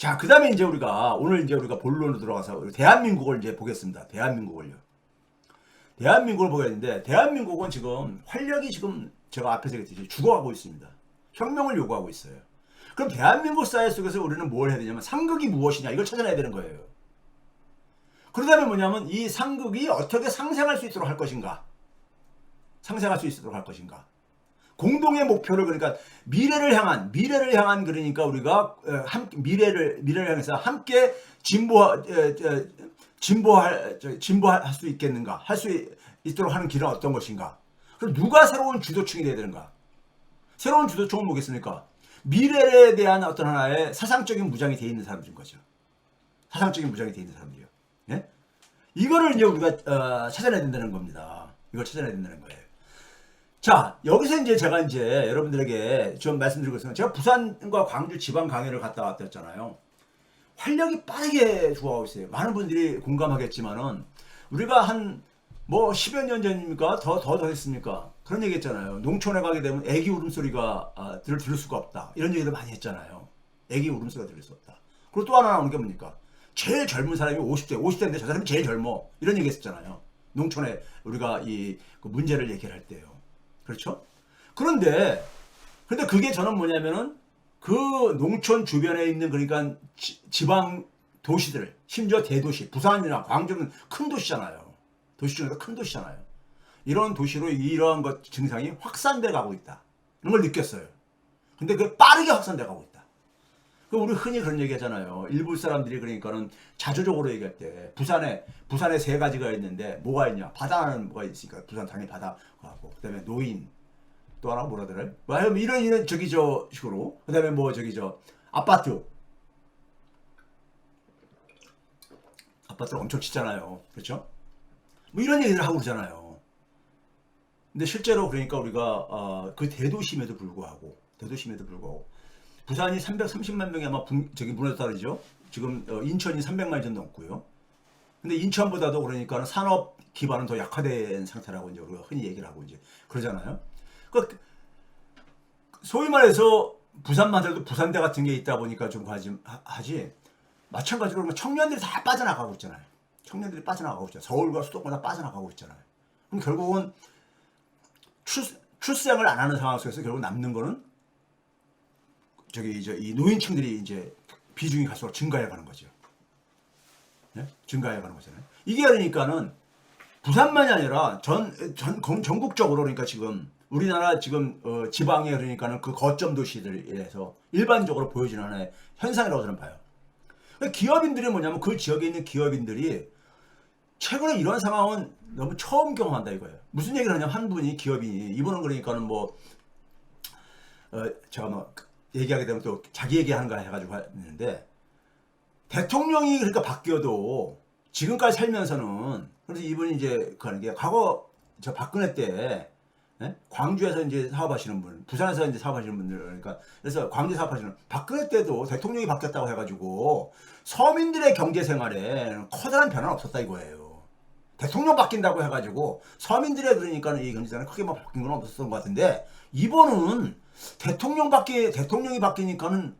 자, 그 다음에 이제 오늘 이제 우리가 본론으로 들어가서 대한민국을 이제 보겠습니다. 대한민국을요. 대한민국을 보겠는데, 대한민국은 지금 활력이 지금 제가 앞에서 얘기했듯이 죽어가고 있습니다. 혁명을 요구하고 있어요. 그럼 대한민국 사회 속에서 우리는 뭘 해야 되냐면, 상극이 무엇이냐, 이걸 찾아내야 되는 거예요. 그러다면 뭐냐면, 이 상극이 어떻게 상생할 수 있도록 할 것인가. 상생할 수 있도록 할 것인가. 공동의 목표를, 그러니까 미래를 향한 그러니까 우리가 미래를 향해서 함께 진보할 수 있겠는가, 할 수 있도록 하는 길은 어떤 것인가. 그럼 누가 새로운 주도층이 돼야 되는가. 새로운 주도층은 뭐겠습니까? 미래에 대한 어떤 하나의 사상적인 무장이 되어 있는 사람들인 거죠. 사상적인 무장이 되어 있는 사람들이요. 예? 이거를 이제 우리가 찾아내야 된다는 겁니다. 이걸 찾아내야 된다는 거예요. 자, 여기서 이제 제가 이제 여러분들에게 좀 말씀드리고 있습니다. 제가 부산과 광주 지방 강연을 갔다 왔잖아요. 활력이 빠르게 죽어가고 있어요. 많은 분들이 공감하겠지만은 우리가 한 뭐 10여 년 전입니까? 더 됐습니까? 그런 얘기 했잖아요. 농촌에 가게 되면 애기 울음소리가 들을 수가 없다. 이런 얘기도 많이 했잖아요. 애기 울음소리가 들을 수 없다. 그리고 또 하나 나오는 게 뭡니까? 제일 젊은 사람이 50대인데 저 사람이 제일 젊어. 이런 얘기 했었잖아요. 농촌에 우리가 그 문제를 얘기할 때요. 그렇죠? 그런데 그게 저는 뭐냐면은 그 농촌 주변에 있는 그러니까 지방 도시들, 심지어 대도시, 부산이나 광주는 큰 도시잖아요. 도시 중에서 큰 도시잖아요. 이런 도시로 이러한 것 증상이 확산돼 가고 있다. 이런 걸 느꼈어요. 근데 그게 빠르게 확산돼 가고 있다. 우리 흔히 그런 얘기 하잖아요. 일부 사람들이 그러니까는 자조적으로 얘기할 때 부산에 세 가지가 있는데 뭐가 있냐? 바다는 뭐가 있으니까 부산 당연히 바다하고 그다음에 노인 또 하나 뭐라더래? 이런 식으로 그다음에 뭐 아파트를 엄청 짓잖아요. 그렇죠? 뭐 이런 얘기를 하고 그러잖아요. 근데 실제로 그러니까 우리가 그 대도심에도 불구하고 부산이 330만 명이 아마 무너졌다 그러죠. 지금 인천이 300만 점 넘고요. 근데 인천보다도 그러니까 산업 기반은 더 약화된 상태라고 이제 우리가 흔히 얘기를 하고 이제 그러잖아요. 그러니까 소위 말해서 부산만 해도 부산대 같은 게 있다 보니까 좀 하지. 마찬가지로 청년들이 다 빠져나가고 있잖아요. 서울과 수도권 다 빠져나가고 있잖아요. 그럼 결국은 출생을 안 하는 상황 속에서 결국 남는 거는 이 노인층들이 이제 비중이 갈수록 증가해 가는 거죠. 네? 증가해 가는 거잖아요. 이게 그러니까는 부산만이 아니라 전국적으로 그러니까 지금 우리나라 지금 지방에 그러니까는 그 거점 도시들에서 일반적으로 보여지는 하나의 현상이라고 저는 봐요. 그러니까 기업인들이 뭐냐면 그 지역에 있는 기업인들이 최근에 이런 상황은 너무 처음 경험한다 이거예요. 무슨 얘기를 하냐면 한 분이 기업인이 이분은 그러니까는 뭐 제가 뭐 얘기하게 되면 또 자기 얘기하는 거 해가지고 했는데 대통령이 그러니까 바뀌어도 지금까지 살면서는 그래서 이분이 이제 그 하는 게 과거 저 박근혜 때 광주에서 이제 사업하시는 분, 부산에서 이제 사업하시는 분들 그러니까 그래서 광주 사업하시는 박근혜 때도 대통령이 바뀌었다고 해가지고 서민들의 경제 생활에 커다란 변화는 없었다 이거예요. 대통령 바뀐다고 해가지고 서민들의 그러니까 이 경제 생활에 크게 막 바뀐 건 없었던 것 같은데 이번은 대통령이 바뀌니까는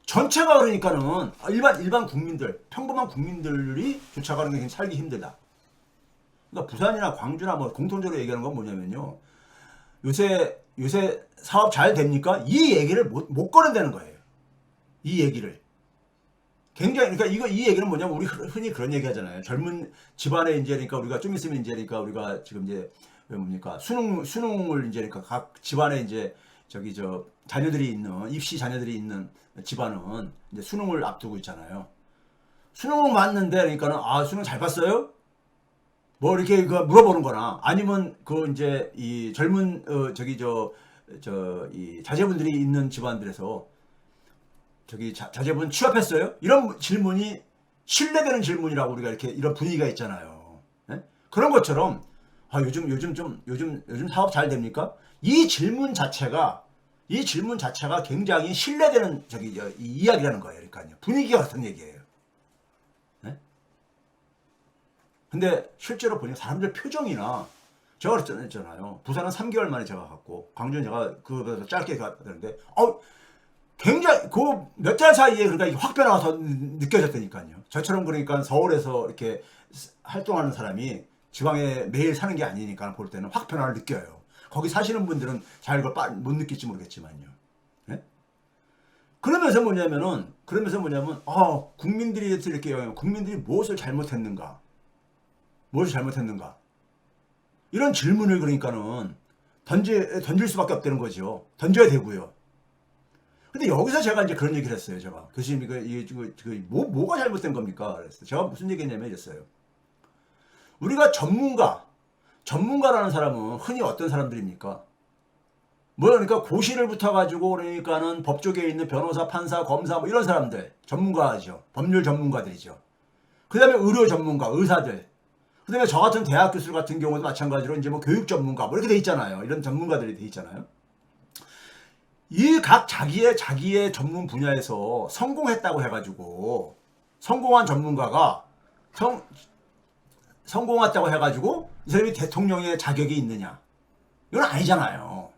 전체가 그러니까는 일반 국민들, 평범한 국민들이 쫓아가는 게 살기 힘들다. 그러니까 부산이나 광주나 뭐 공통적으로 얘기하는 건 뭐냐면요. 요새 사업 잘 됩니까? 이 얘기를 못 꺼낸다는 거예요. 이 얘기를. 굉장히, 그러니까 이 얘기는 뭐냐면 우리 흔히 그런 얘기 하잖아요. 젊은 집안에 이제 그러니까 우리가 좀 있으면 이제 그러니까 우리가 지금 이제 뭡니까? 수능을 이제 그러니까 각 집안에 이제 입시 자녀들이 있는 집안은 이제 수능을 앞두고 있잖아요. 수능을 봤는데 그러니까는 수능 잘 봤어요? 뭐 이렇게 물어보는 거나 아니면 이제 이 젊은 이 자제분들이 있는 집안들에서 자제분 취업했어요? 이런 질문이 신뢰되는 질문이라고 우리가 이렇게 이런 분위기가 있잖아요. 네? 그런 것처럼 요즘 사업 잘 됩니까? 이 질문 자체가 굉장히 신뢰되는 이 이야기라는 거예요. 그러니까요. 분위기가 같은 얘기예요. 네? 근데 실제로 보니까 사람들 표정이나 제가 그랬잖아요. 부산은 3개월 만에 제가 갔고 광주는 제가 그보다 짧게 갔는데 굉장히 그 몇 달 사이에 그러니까 확 변화가 더 느껴졌다니까요. 저처럼 그러니까 서울에서 이렇게 활동하는 사람이 지방에 매일 사는 게 아니니까 볼 때는 확 변화를 느껴요. 거기 사시는 분들은 잘 그걸 못 느낄지 모르겠지만요. 네? 그러면서 뭐냐면 국민들이 이렇게 국민들이 무엇을 잘못했는가? 무엇을 잘못했는가? 이런 질문을 그러니까는 던질 수밖에 없다는 거죠. 던져야 되고요. 근데 여기서 제가 이제 그런 얘기를 했어요. 제가 교수님 뭐가 잘못된 겁니까? 그랬어요. 제가 무슨 얘기했냐면 이랬어요. 우리가 전문가라는 사람은 흔히 어떤 사람들입니까? 그러니까 고시를 붙어가지고 그러니까는 법조계에 있는 변호사, 판사, 검사 뭐 이런 사람들 전문가죠. 법률 전문가들이죠. 그 다음에 의료 전문가, 의사들. 그 다음에 저 같은 대학 교수 같은 경우도 마찬가지로 이제 뭐 교육 전문가 뭐 이렇게 돼 있잖아요. 이런 전문가들이 돼 있잖아요. 이 각 자기의 전문 분야에서 성공했다고 해가지고 성공한 전문가가 성공했다고 해가지고 이 사람이 대통령의 자격이 있느냐? 이건 아니잖아요.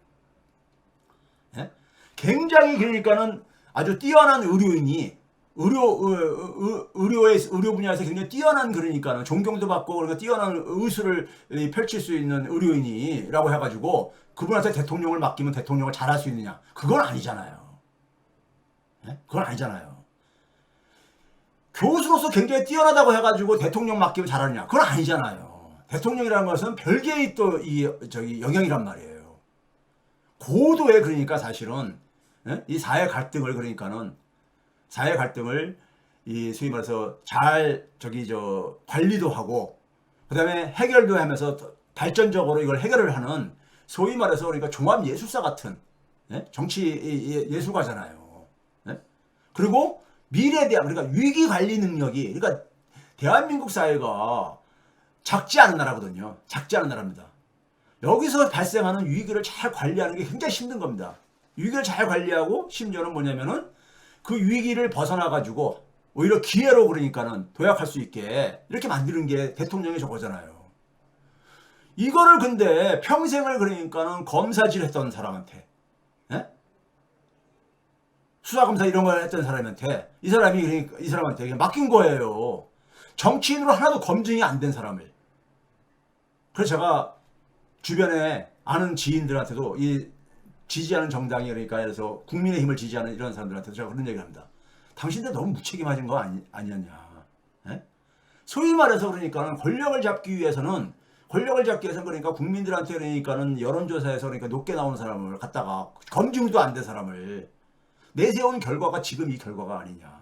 예? 굉장히 그러니까는 아주 뛰어난 의료인이 의료 분야에서 굉장히 뛰어난 그러니까는 존경도 받고 그러니까 뛰어난 의술을 펼칠 수 있는 의료인이라고 해가지고 그분한테 대통령을 맡기면 대통령을 잘할 수 있느냐? 그건 아니잖아요. 예? 그건 아니잖아요. 교수로서 굉장히 뛰어나다고 해가지고 대통령 맡기면 잘하느냐? 그건 아니잖아요. 대통령이라는 것은 별개의 또 영역이란 말이에요. 고도의 그러니까 사실은 예? 이 사회 갈등을 그러니까는 사회 갈등을 이 소위 말해서 잘 관리도 하고 그다음에 해결도 하면서 발전적으로 이걸 해결을 하는 소위 말해서 그러니까 종합 예술사 같은 예? 정치 예술가잖아요. 예? 그리고 미래에 대한 그러니까 위기 관리 능력이 그러니까 대한민국 사회가 작지 않은 나라거든요. 작지 않은 나라입니다. 여기서 발생하는 위기를 잘 관리하는 게 굉장히 힘든 겁니다. 위기를 잘 관리하고 심지어는 뭐냐면은 그 위기를 벗어나 가지고 오히려 기회로 그러니까는 도약할 수 있게 이렇게 만드는 게 대통령의 저거잖아요. 이거를 근데 평생을 그러니까는 검사질 했던 사람한테 예? 수사검사 이런 걸 했던 사람한테 이 사람한테 그냥 맡긴 거예요. 정치인으로 하나도 검증이 안 된 사람을. 그래서 제가 주변에 아는 지인들한테도 이 지지하는 정당이 그러니까 그래서 국민의힘을 지지하는 이런 사람들한테도 제가 그런 얘기를 합니다. 당신들 너무 무책임하신 거 아니었냐. 예? 소위 말해서 그러니까는 권력을 잡기 위해서는 그러니까 국민들한테 그러니까는 여론조사에서 그러니까 높게 나오는 사람을 갖다가 검증도 안 된 사람을 내세운 결과가 지금 이 결과가 아니냐.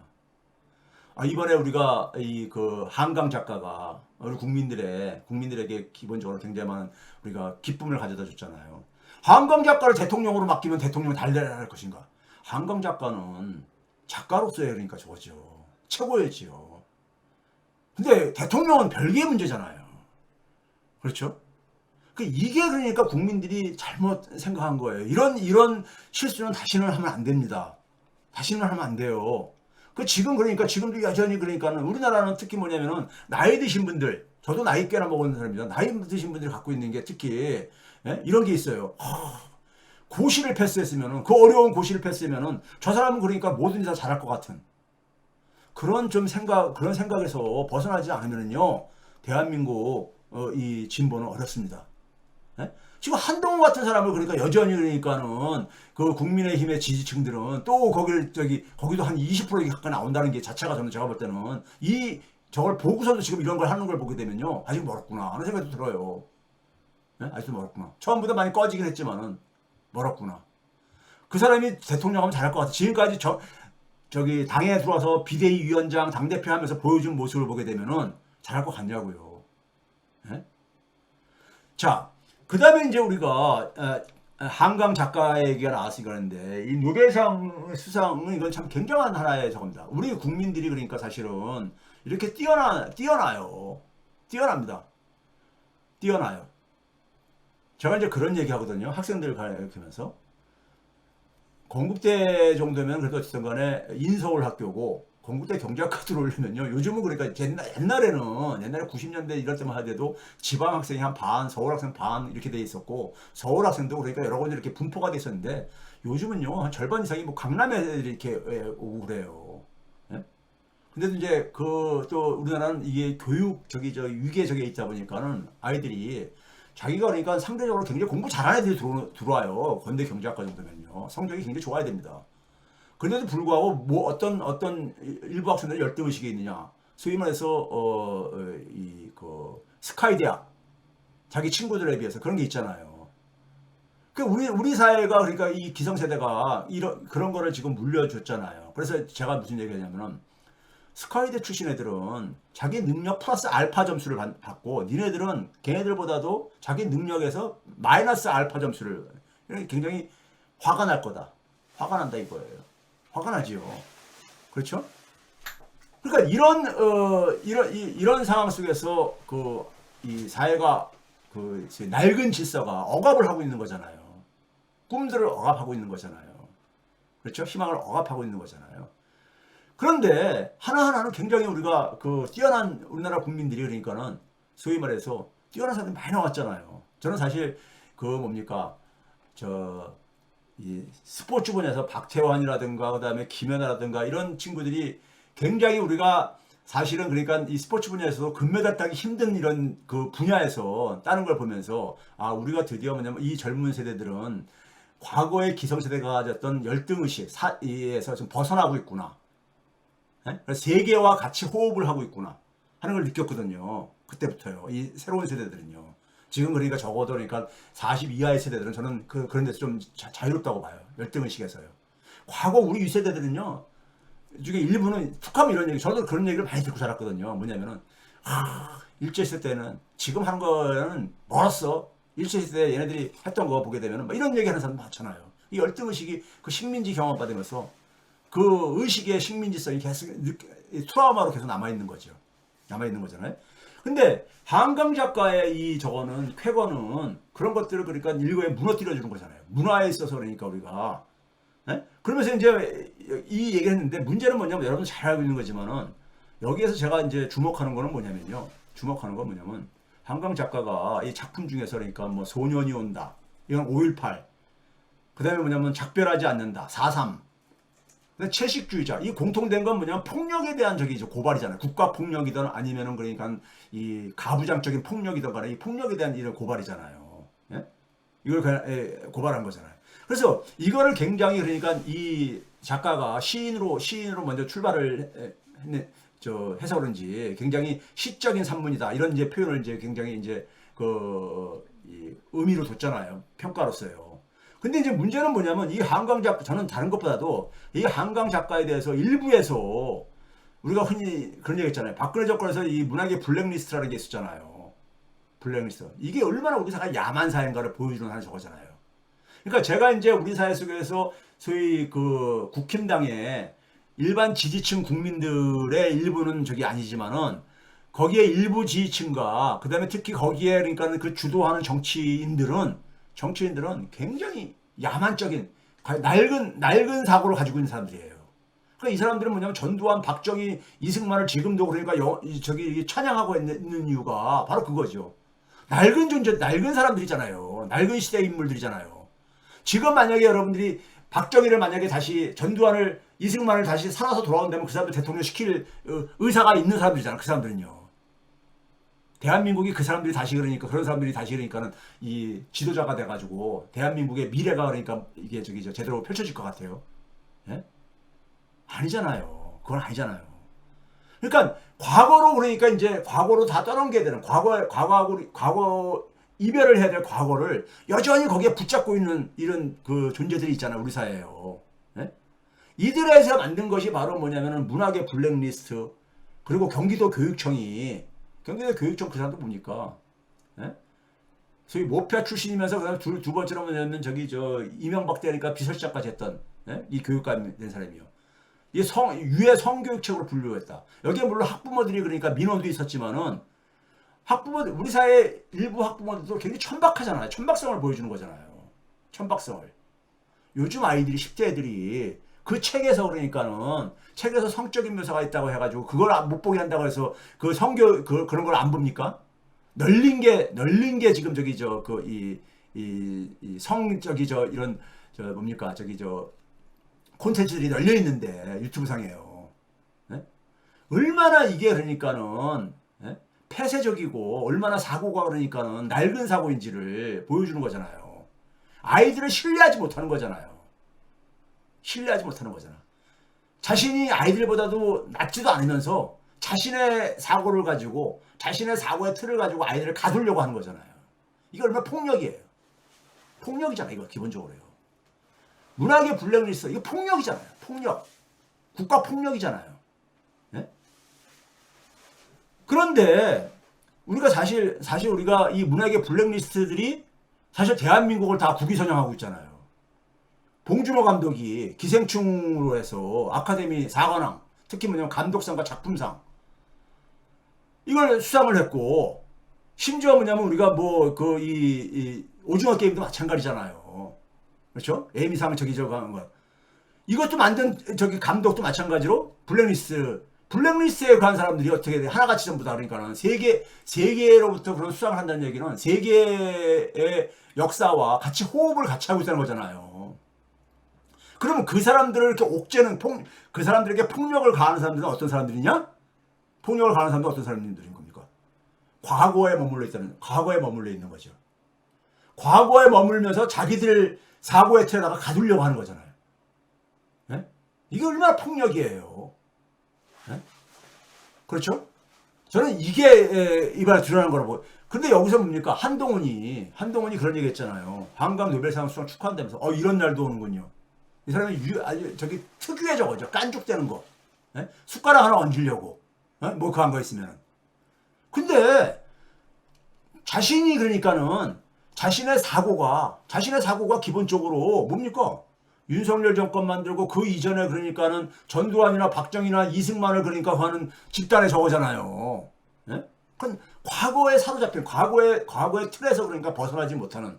이번에 우리가 그 한강 작가가 우리 국민들에게 기본적으로 굉장히 많은 우리가 기쁨을 가져다 줬잖아요. 한강 작가를 대통령으로 맡기면 대통령 달려날 것인가? 한강 작가는 작가로서의 그러니까 저거죠. 최고였지요. 근데 대통령은 별개의 문제잖아요. 그렇죠? 이게 그러니까 국민들이 잘못 생각한 거예요. 이런 실수는 다시는 하면 안 됩니다. 다시는 하면 안 돼요. 지금도 여전히 그러니까는 우리나라는 특히 뭐냐면은 나이 드신 분들, 저도 나이 꽤나 먹은 사람입니다. 나이 드신 분들이 갖고 있는 게 특히 이런 게 있어요. 고시를 패스했으면은 그 어려운 고시를 패스하면은 저 사람은 그러니까 뭐든지 다 잘할 것 같은 그런 생각에서 벗어나지 않으면은요 대한민국 이 진보는 어렵습니다. 예? 지금 한동훈 같은 사람을 그러니까 여전히 그러니까는 그 국민의힘의 지지층들은 또 거기도 한 20% 가까이 나온다는 게 자체가 저는 제가 볼 때는 저걸 보고서도 지금 이런 걸 하는 걸 보게 되면요 아직 멀었구나 하는 생각도 들어요. 예? 아직도 멀었구나. 처음보다 많이 꺼지긴 했지만은 멀었구나. 그 사람이 대통령 하면 잘할 것 같아. 지금까지 당에 들어와서 비대위 위원장 당대표 하면서 보여준 모습을 보게 되면은 잘할 것 같냐고요. 예? 자, 그 다음에 이제 우리가 한강 작가의 얘기가 나왔으니까 하는데 이 노벨상 수상은 이건 참 굉장한 하나의 저겁니다. 우리 국민들이 그러니까 사실은 이렇게 뛰어나요. 뛰어납니다. 뛰어나요. 제가 이제 그런 얘기 하거든요. 학생들 가르치면서 건국대 정도면 그래도 어쨌든 간에 인서울 학교고 건국대 경제학과 들어오려면요. 요즘은 그러니까 옛날에 90년대 이럴 때만 하더라도 지방 학생이 한 반, 서울 학생 반 이렇게 돼 있었고 서울 학생도 그러니까 여러 군데 이렇게 분포가 돼 있었는데 요즘은요 한 절반 이상이 뭐 강남 애들이 이렇게 오고 그래요. 예? 근데도 이제 그 또 우리나라는 이게 교육 저기 저 위계 저게 있다 보니까는 아이들이 자기가 그러니까 상대적으로 굉장히 공부 잘하는 애들이 들어와요. 건대 경제학과 정도면요. 성적이 굉장히 좋아야 됩니다. 그런데도 불구하고 뭐 어떤 일부 학생들이 열등 의식이 있느냐? 소위 말해서 이 그 스카이 대학 자기 친구들에 비해서 그런 게 있잖아요. 그 우리 사회가 그러니까 이 기성세대가 이런 그런 거를 지금 물려줬잖아요. 그래서 제가 무슨 얘기하냐면은 스카이대 출신 애들은 자기 능력 플러스 알파 점수를 받고 니네들은 걔네들보다도 자기 능력에서 마이너스 알파 점수를 굉장히 화가 날 거다. 화가 난다 이거예요. 화가 나지요. 그렇죠? 그러니까 이런 상황 속에서 그 이 사회가 그 낡은 질서가 억압을 하고 있는 거잖아요. 꿈들을 억압하고 있는 거잖아요. 그렇죠? 희망을 억압하고 있는 거잖아요. 그런데 하나하나는 굉장히 우리가 그 뛰어난 우리나라 국민들이 그러니까는 소위 말해서 뛰어난 사람들이 많이 나왔잖아요. 저는 사실 그 뭡니까 저 이 스포츠 분야에서 박태환이라든가 그다음에 김연아라든가 이런 친구들이 굉장히 우리가 사실은 그러니까 이 스포츠 분야에서도 금메달 따기 힘든 이런 그 분야에서 따는 걸 보면서 아 우리가 드디어 뭐냐면 이 젊은 세대들은 과거의 기성세대가 가졌던 열등의식 사이에서 좀 벗어나고 있구나. 예? 그래서 세계와 같이 호흡을 하고 있구나 하는 걸 느꼈거든요. 그때부터요. 이 새로운 세대들은요. 지금 그러니까 적어도 그러니까 40 이하의 세대들은 저는 그런 데서 좀 자유롭다고 봐요. 열등의식에서요. 과거 우리 윗세대들은요. 중에 일부는 툭하면 이런 얘기, 저도 그런 얘기를 많이 듣고 자랐거든요. 뭐냐면은, 일제시대 때는 지금 하는 거는 멀었어. 일제시대 얘네들이 했던 거 보게 되면은, 뭐 이런 얘기 하는 사람 많잖아요. 이 열등의식이 그 식민지 경험 받으면서 그 의식의 식민지성이 계속 트라우마로 계속 남아있는 거죠. 남아있는 거잖아요. 근데 한강 작가의 이 저거는 쾌거는 그런 것들을 그러니까 일부에 무너뜨려 주는 거잖아요. 문화에 있어서 그러니까 우리가 그러면서 이제 이 얘기를 했는데 문제는 뭐냐면 여러분 잘 알고 있는 거지만은 여기에서 제가 이제 주목하는 거는 뭐냐면요. 주목하는 건 뭐냐면 한강 작가가 이 작품 중에서 그러니까 뭐 소년이 온다. 이건 5.18. 그 다음에 뭐냐면 작별하지 않는다. 4.3. 채식주의자. 이 공통된 건 뭐냐면 폭력에 대한 저기 고발이잖아요. 국가 폭력이든 아니면은 그러니까 이 가부장적인 폭력이든 간에 이 폭력에 대한 이런 고발이잖아요. 예? 이걸 고발한 거잖아요. 그래서 이거를 굉장히 그러니까 이 작가가 시인으로 먼저 출발을 해서 그런지 굉장히 시적인 산문이다 이런 이제 표현을 이제 굉장히 이제 이 의미로 뒀잖아요. 평가로서요. 근데 이제 문제는 뭐냐면 이 한강 작가 저는 다른 것보다도 이 한강 작가에 대해서 일부에서 우리가 흔히 그런 얘기 했잖아요. 박근혜 정권에서 이 문학의 블랙리스트라는 게 있었잖아요. 블랙리스트. 이게 얼마나 우리 사회가 야만 사회인가를 보여주는 하나 저거잖아요. 그러니까 제가 이제 우리 사회 속에서 소위 그 국힘당의 일반 지지층 국민들의 일부는 저기 아니지만은 거기에 일부 지지층과 그다음에 특히 거기에 그러니까 그 주도하는 정치인들은 굉장히 야만적인 낡은 사고를 가지고 있는 사람들이에요. 그러니까 이 사람들은 뭐냐면 전두환, 박정희, 이승만을 지금도 그러니까 저기 찬양하고 있는 이유가 바로 그거죠. 낡은 존재, 낡은 사람들이잖아요. 낡은 시대 인물들이잖아요. 지금 만약에 여러분들이 박정희를 만약에 다시 전두환을 이승만을 다시 살아서 돌아온다면 그 사람들 대통령 시킬 의사가 있는 사람들이잖아요. 그 사람들은요. 대한민국이 그 사람들이 다시 그러니까 그런 사람들이 다시 그러니까는 이 지도자가 돼가지고 대한민국의 미래가 그러니까 이게 저기 제대로 펼쳐질 것 같아요. 예? 아니잖아요. 그건 아니잖아요. 그러니까 과거로 그러니까 이제 과거로 다 떠넘겨야 되는 과거 이별을 해야 될 과거를 여전히 거기에 붙잡고 있는 이런 그 존재들이 있잖아요. 우리 사회에요. 예? 이들에서 만든 것이 바로 뭐냐면은 문학의 블랙리스트 그리고 경기도 교육청 그 사람도 뭡니까? 예? 소위 모피아 출신이면서 그다음 두 번째로 뭐냐면 저기 이명박 때니까 비서실장까지 했던 이 교육감 된 사람이요. 이 유해 성교육책으로 분류했다. 여기에 물론 학부모들이 그러니까 민원도 있었지만은 우리 사회 일부 학부모들도 굉장히 천박하잖아요. 천박성을 보여주는 거잖아요. 천박성을. 요즘 아이들이 10대 애들이 그 책에서 그러니까는 책에서 성적인 묘사가 있다고 해가지고 그걸 못 보게 한다고 해서 그 성교 그런 걸 안 봅니까? 널린 게 지금 저기 저 그 이 성 저기 저 이런 저 뭡니까 저기 저 콘텐츠들이 널려 있는데 유튜브 상에요. 네? 얼마나 이게 그러니까는 네? 폐쇄적이고 얼마나 사고가 그러니까는 낡은 사고인지를 보여주는 거잖아요. 아이들을 신뢰하지 못하는 거잖아요. 신뢰하지 못하는 거잖아. 자신이 아이들보다도 낫지도 않으면서 자신의 사고를 가지고 자신의 사고의 틀을 가지고 아이들을 가두려고 하는 거잖아요. 이게 얼마나 폭력이에요. 폭력이잖아요. 이거 기본적으로요. 문학의 블랙리스트 이거 폭력이잖아요. 폭력. 국가 폭력이잖아요. 네? 그런데 우리가 사실 우리가 이 문학의 블랙리스트들이 사실 대한민국을 다 국위선양하고 있잖아요. 봉준호 감독이 기생충으로 해서 아카데미 4관왕 특히 뭐냐면 감독상과 작품상 이걸 수상을 했고 심지어 뭐냐면 우리가 뭐 그 이 오징어 게임도 마찬가지잖아요. 그렇죠? 에미상 저기 저거 하는 거. 이것도 만든 저기 감독도 마찬가지로 블랙리스트에 관한 사람들이 어떻게 돼? 하나같이 전부 다 그러니까는 세계로부터 그런 수상을 한다는 얘기는 세계의 역사와 같이 호흡을 같이 하고 있다는 거잖아요. 그러면 그 사람들을 이렇게 옥죄는 그 사람들에게 폭력을 가하는 사람들은 어떤 사람들이냐? 폭력을 가하는 사람들은 어떤 사람들인 겁니까? 과거에 머물러 있는 거죠. 과거에 머물면서 자기들 사고의 틀에다가 가두려고 하는 거잖아요. 네? 이게 얼마나 폭력이에요. 네? 그렇죠? 저는 이게 이번에 드러난 거라고. 근데 여기서 뭡니까? 한동훈이 그런 얘기 했잖아요. 한강 노벨상 수상 축하한다면서. 이런 날도 오는군요. 이 사람이 아주 저기 특유의 저거죠. 깐죽대는 거. 네? 숟가락 하나 얹으려고. 네? 뭐 그 한 거 있으면. 근데 자신이 그러니까는 자신의 사고가 기본적으로 뭡니까? 윤석열 정권 만들고 그 이전에 그러니까는 전두환이나 박정희나 이승만을 그러니까 하는 집단의 저거잖아요. 예? 그건 과거에 사로잡힌 과거의 틀에서 그러니까 벗어나지 못하는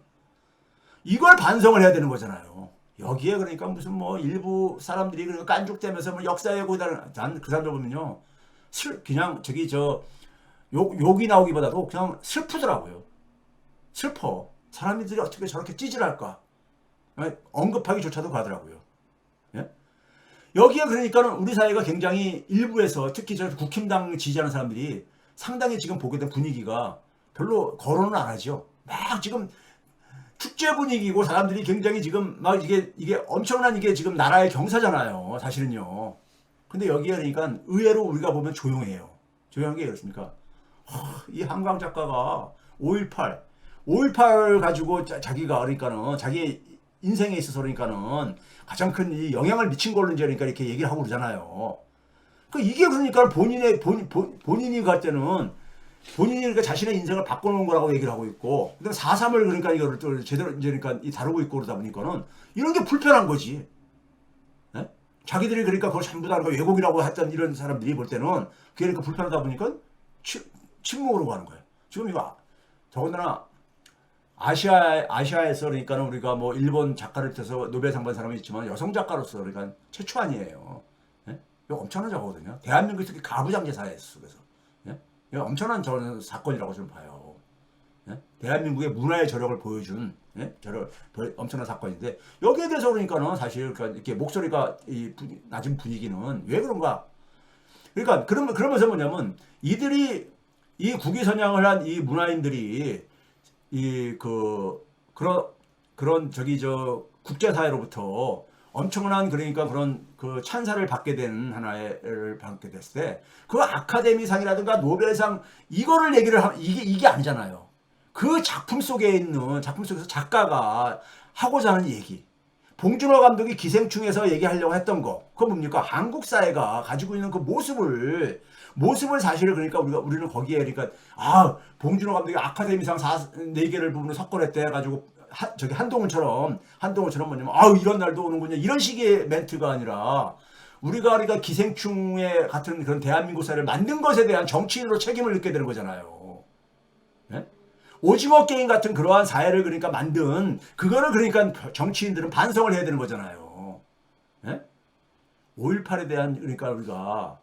이걸 반성을 해야 되는 거잖아요. 여기에 그러니까 무슨 뭐 일부 사람들이 그러니까 깐죽대면서 뭐 역사에 고다른 난 그 사람들 보면요. 그냥 저기 욕이 나오기보다도 그냥 슬프더라고요. 슬퍼. 사람들이 어떻게 저렇게 찌질할까? 언급하기조차도 가더라고요. 예? 여기에 그러니까는 우리 사회가 굉장히 일부에서 특히 저 국힘당 지지하는 사람들이 상당히 지금 보게 된 분위기가 별로 거론은 안 하죠. 막 지금 축제 분위기고 사람들이 굉장히 지금 막 이게 엄청난 이게 지금 나라의 경사잖아요. 사실은요. 근데 여기에 그러니까 의외로 우리가 보면 조용해요. 조용한 게 이렇습니까? 이 한강 작가가 5.18 가지고 자기가 그러니까는 자기 인생에 있어서 그러니까는 가장 큰 이 영향을 미친 걸로 이제 그러니까 이렇게 얘기를 하고 그러잖아요. 이게 그러니까 본인이 갈 때는 본인이 그러니까 자신의 인생을 바꿔놓은 거라고 얘기를 하고 있고, 그다음 4.3을 그러니까 이거를 또 제대로 이제 그러니까 다루고 있고 그러다 보니까는 이런 게 불편한 거지. 네? 자기들이 그러니까 그걸 전부 다 왜곡이라고 했던 이런 사람들이 볼 때는 그게 그러니까 불편하다 보니까 침묵으로 가는 거예요. 지금 이거 더군다나 아시아에서 그러니까는 우리가 뭐 일본 작가를 통해서 노벨상 받은 사람이 있지만 여성 작가로서 그러니까 최초 아니에요. 예? 이거 엄청난 작업거든요. 대한민국 특히 가부장제 사회 속에서. 예? 이거 엄청난 저는 사건이라고 좀 봐요. 예? 대한민국의 문화의 저력을 보여준 엄청난 사건인데 여기에 대해서 그러니까는 사실 그러니까 이렇게 목소리가 낮은 분위기는 왜 그런가? 그러니까 그러면서 뭐냐면 이들이 이 국위선양을 한 이 문화인들이 그런 저기 국제사회로부터 엄청난 그러니까 그런 그 찬사를 받게 되는 하나를 받게 됐을 때 그 아카데미상이라든가 노벨상 이거를 얘기를 하면 이게 아니잖아요. 그 작품 속에서 작가가 하고자 하는 얘기. 봉준호 감독이 기생충에서 얘기하려고 했던 거. 그건 뭡니까? 한국 사회가 가지고 있는 그 모습을 사실을 그러니까 우리는 거기에 그러니까 봉준호 감독이 아카데미상 4개를 부분을 석권했대 가지고 저기 한동훈처럼 뭐냐면 이런 날도 오는군요. 이런 식의 멘트가 아니라 우리가 기생충의 같은 그런 대한민국 사회를 만든 것에 대한 정치인으로 책임을 느끼게 되는 거잖아요. 예? 오징어 게임 같은 그러한 사회를 그러니까 만든 그거를 그러니까 정치인들은 반성을 해야 되는 거잖아요. 예? 5.18에 대한 그러니까 우리가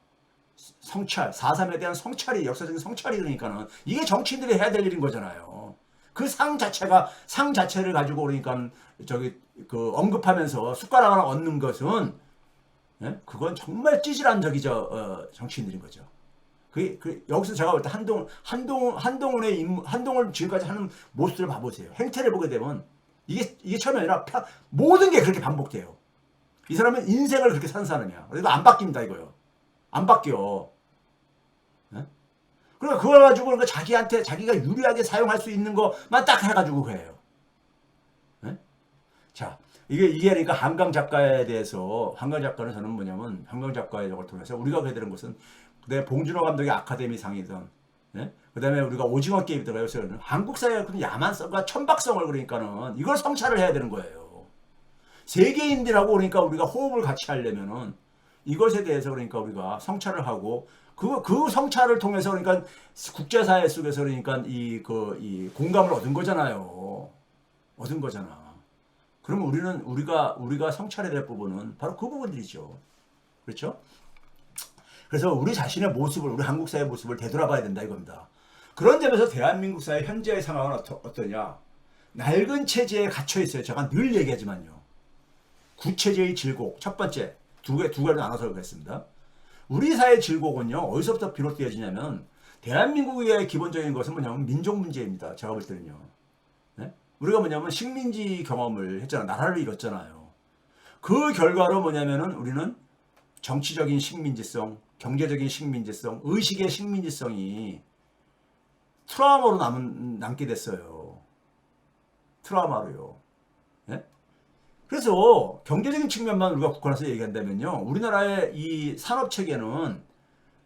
성찰, 4.3에 대한 성찰이 역사적인 성찰이 그러니까는 이게 정치인들이 해야 될 일인 거잖아요. 그 상 자체를 가지고 그러니까 저기 그 언급하면서 숟가락 하나 얹는 것은 예? 그건 정말 찌질한 정치인들인 거죠. 여기서 제가 볼 때 한동훈을 지금까지 하는 모습들을 봐보세요. 행태를 보게 되면 이게 처음이 아니라 모든 게 그렇게 반복돼요. 이 사람은 인생을 그렇게 산 사람이야. 그러니까 안 바뀝니다 이거요. 안 바뀌어. 예? 그러니까 그걸 가지고 그러니까 자기한테 자기가 유리하게 사용할 수 있는 것만 딱 해가지고 그래요. 예? 자, 이게 그러니까 한강 작가에 대해서 한강 작가는 저는 뭐냐면 한강 작가의 적을 통해서 우리가 해야 되는 것은 그다음에 봉준호 감독의 아카데미상이든 예? 그다음에 우리가 오징어 게임 들어가서 한국 사회의 그런 야만성과 천박성을 그러니까는 이걸 성찰을 해야 되는 거예요. 세계인들하고 그러니까 우리가 호흡을 같이 하려면은 이것에 대해서 그러니까 우리가 성찰을 하고 그 성찰을 통해서 그러니까 국제사회 속에서 그러니까 이 공감을 얻은 거잖아요. 얻은 거잖아. 그러면 우리가 성찰해야 될 부분은 바로 그 부분들이죠. 그렇죠? 그래서 우리 자신의 모습을 우리 한국 사회의 모습을 되돌아봐야 된다 이겁니다. 그런 점에서 대한민국 사회 현재의 상황은 어떠냐? 낡은 체제에 갇혀 있어요. 제가 늘 얘기하지만요. 구체제의 질곡 첫 번째 두 개로 나눠서 그랬습니다. 우리 사회의 질곡은요 어디서부터 비롯되어지냐면 대한민국의 기본적인 것은 뭐냐면 민족 문제입니다. 제가 볼 때는요. 네? 우리가 뭐냐면 식민지 경험을 했잖아. 나라를 잃었잖아요. 그 결과로 뭐냐면은 우리는 정치적인 식민지성, 경제적인 식민지성, 의식의 식민지성이 트라우마로 남게 됐어요. 트라우마로요. 네? 그래서 경제적인 측면만 우리가 국한해서 얘기한다면요. 우리나라의 이 산업체계는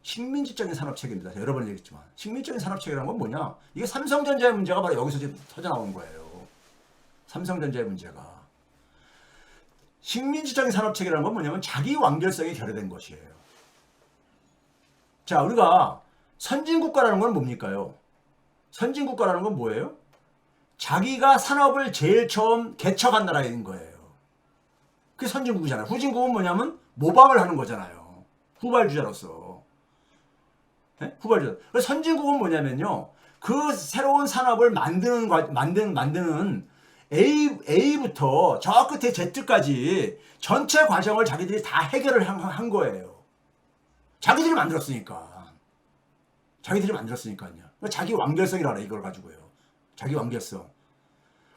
식민지적인 산업체계입니다. 여러 번 얘기했지만 식민지적인 산업체계라는 건 뭐냐? 이게 삼성전자의 문제가 바로 여기서 지금 터져나온 거예요. 삼성전자의 문제가. 식민지적인 산업체계라는 건 뭐냐면 자기 완결성이 결여된 것이에요. 자, 우리가 선진국가라는 건 뭡니까요? 선진국가라는 건 뭐예요? 자기가 산업을 제일 처음 개척한 나라인 거예요. 그게 선진국이잖아요. 후진국은 뭐냐면 모방을 하는 거잖아요. 후발주자로서. 네? 후발주자. 그래서 선진국은 뭐냐면요. 그 새로운 산업을 만드는 A부터 저 끝에 Z까지 전체 과정을 자기들이 다 해결을 한 거예요. 자기들이 만들었으니까. 자기들이 만들었으니까요. 자기 완결성이라 그래, 이걸 가지고요. 자기 완결성.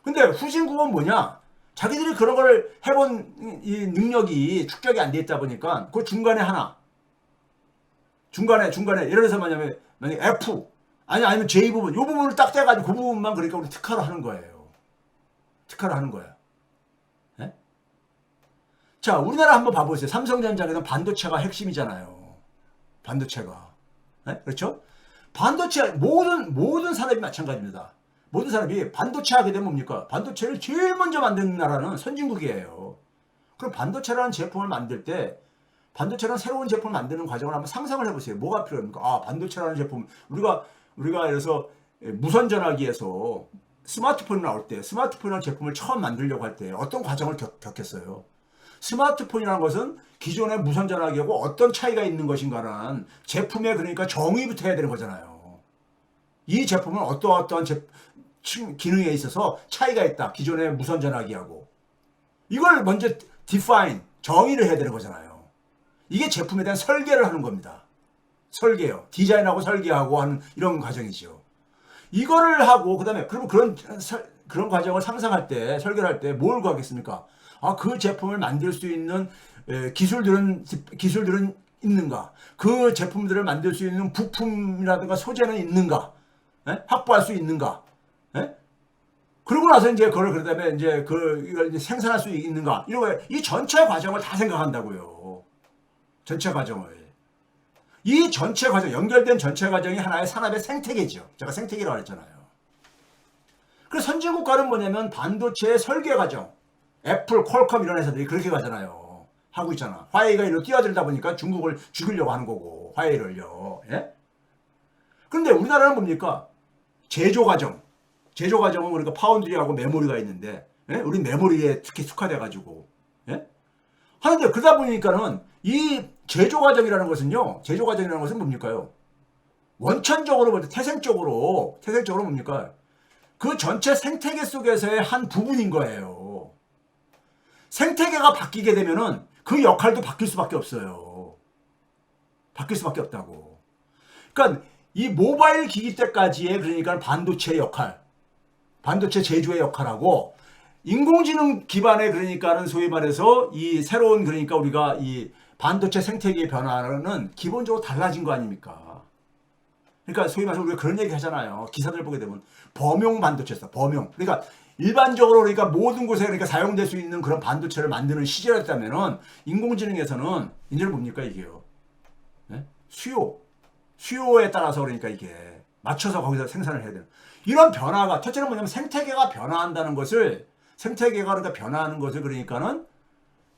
근데 후진국은 뭐냐? 자기들이 그런 걸 해본 이 능력이 축적이 안 돼 있다 보니까 그 중간에 예를 들어서 만약에 F 아니면 J 부분 이 부분을 딱 떼가지고 그 부분만 그러니까 우리 특화로 하는 거예요. 특화로 하는 거야. 네? 자, 우리나라 한번 봐보세요. 삼성전자는 반도체가 핵심이잖아요. 반도체가. 네? 그렇죠? 반도체 모든 산업이 마찬가지입니다. 모든 사람이 반도체 하게 되면 뭡니까? 반도체를 제일 먼저 만드는 나라는 선진국이에요. 그럼 반도체라는 제품을 만들 때 반도체라는 새로운 제품을 만드는 과정을 한번 상상을 해보세요. 뭐가 필요합니까? 아, 반도체라는 제품 우리가 그래서 무선전화기에서 스마트폰이 나올 때 스마트폰이라는 제품을 처음 만들려고 할 때 어떤 과정을 겪겠어요? 스마트폰이라는 것은 기존의 무선전화기하고 어떤 차이가 있는 것인가라는 제품의 그러니까 정의부터 해야 되는 거잖아요. 이 제품은 어떠한 기능에 있어서 차이가 있다. 기존의 무선전화기하고. 이걸 먼저 define, 정의를 해야 되는 거잖아요. 이게 제품에 대한 설계를 하는 겁니다. 설계요. 디자인하고 설계하고 하는 이런 과정이죠. 이거를 하고 그다음에 그러면 그런 과정을 상상할 때 설계를 할 때 뭘 구하겠습니까? 아, 그 제품을 만들 수 있는 기술들은 있는가? 그 제품들을 만들 수 있는 부품이라든가 소재는 있는가? 확보할 수 있는가? 그러고 나서 이제 그다음에 이걸 이제 생산할 수 있는가? 이런 거, 이 전체 과정을 다 생각한다고요. 전체 과정을. 이 전체 과정, 연결된 전체 과정이 하나의 산업의 생태계죠. 제가 생태계라고 했잖아요. 그래서 선진국가는 뭐냐면 반도체의 설계 과정. 애플, 퀄컴 이런 회사들이 그렇게 가잖아요. 하고 있잖아. 화웨이가 이리로 뛰어들다 보니까 중국을 죽이려고 하는 거고, 화웨이를요. 예? 그런데 우리나라는 뭡니까? 제조 과정은 우리가 파운드리하고 메모리가 있는데, 예? 우리 메모리에 특히 특화돼가지고, 예? 하는데 그러다 보니까는 이 제조 과정이라는 것은요. 제조 과정이라는 것은 뭡니까요? 원천적으로 볼 때 태생적으로 뭡니까? 그 전체 생태계 속에서의 한 부분인 거예요. 생태계가 바뀌게 되면은 그 역할도 바뀔 수밖에 없어요. 바뀔 수밖에 없다고. 그러니까 이 모바일 기기 때까지의 그러니까 반도체의 역할, 반도체 제조의 역할하고 인공지능 기반의 그러니까는 소위 말해서 이 새로운 그러니까 우리가 이 반도체 생태계의 변화는 기본적으로 달라진 거 아닙니까? 그러니까 소위 말해서 우리가 그런 얘기 하잖아요. 기사들 보게 되면 범용 반도체다. 범용. 그러니까 일반적으로 그러니까 모든 곳에 그러니까 사용될 수 있는 그런 반도체를 만드는 시절이었다면은 인공지능에서는 이제는 뭡니까 이게요? 네? 수요에 따라서 그러니까 이게 맞춰서 거기서 생산을 해야 되는 이런 변화가 첫째는 뭐냐면 생태계가 변화한다는 것을 생태계가 그러니까 변화하는 것을 그러니까는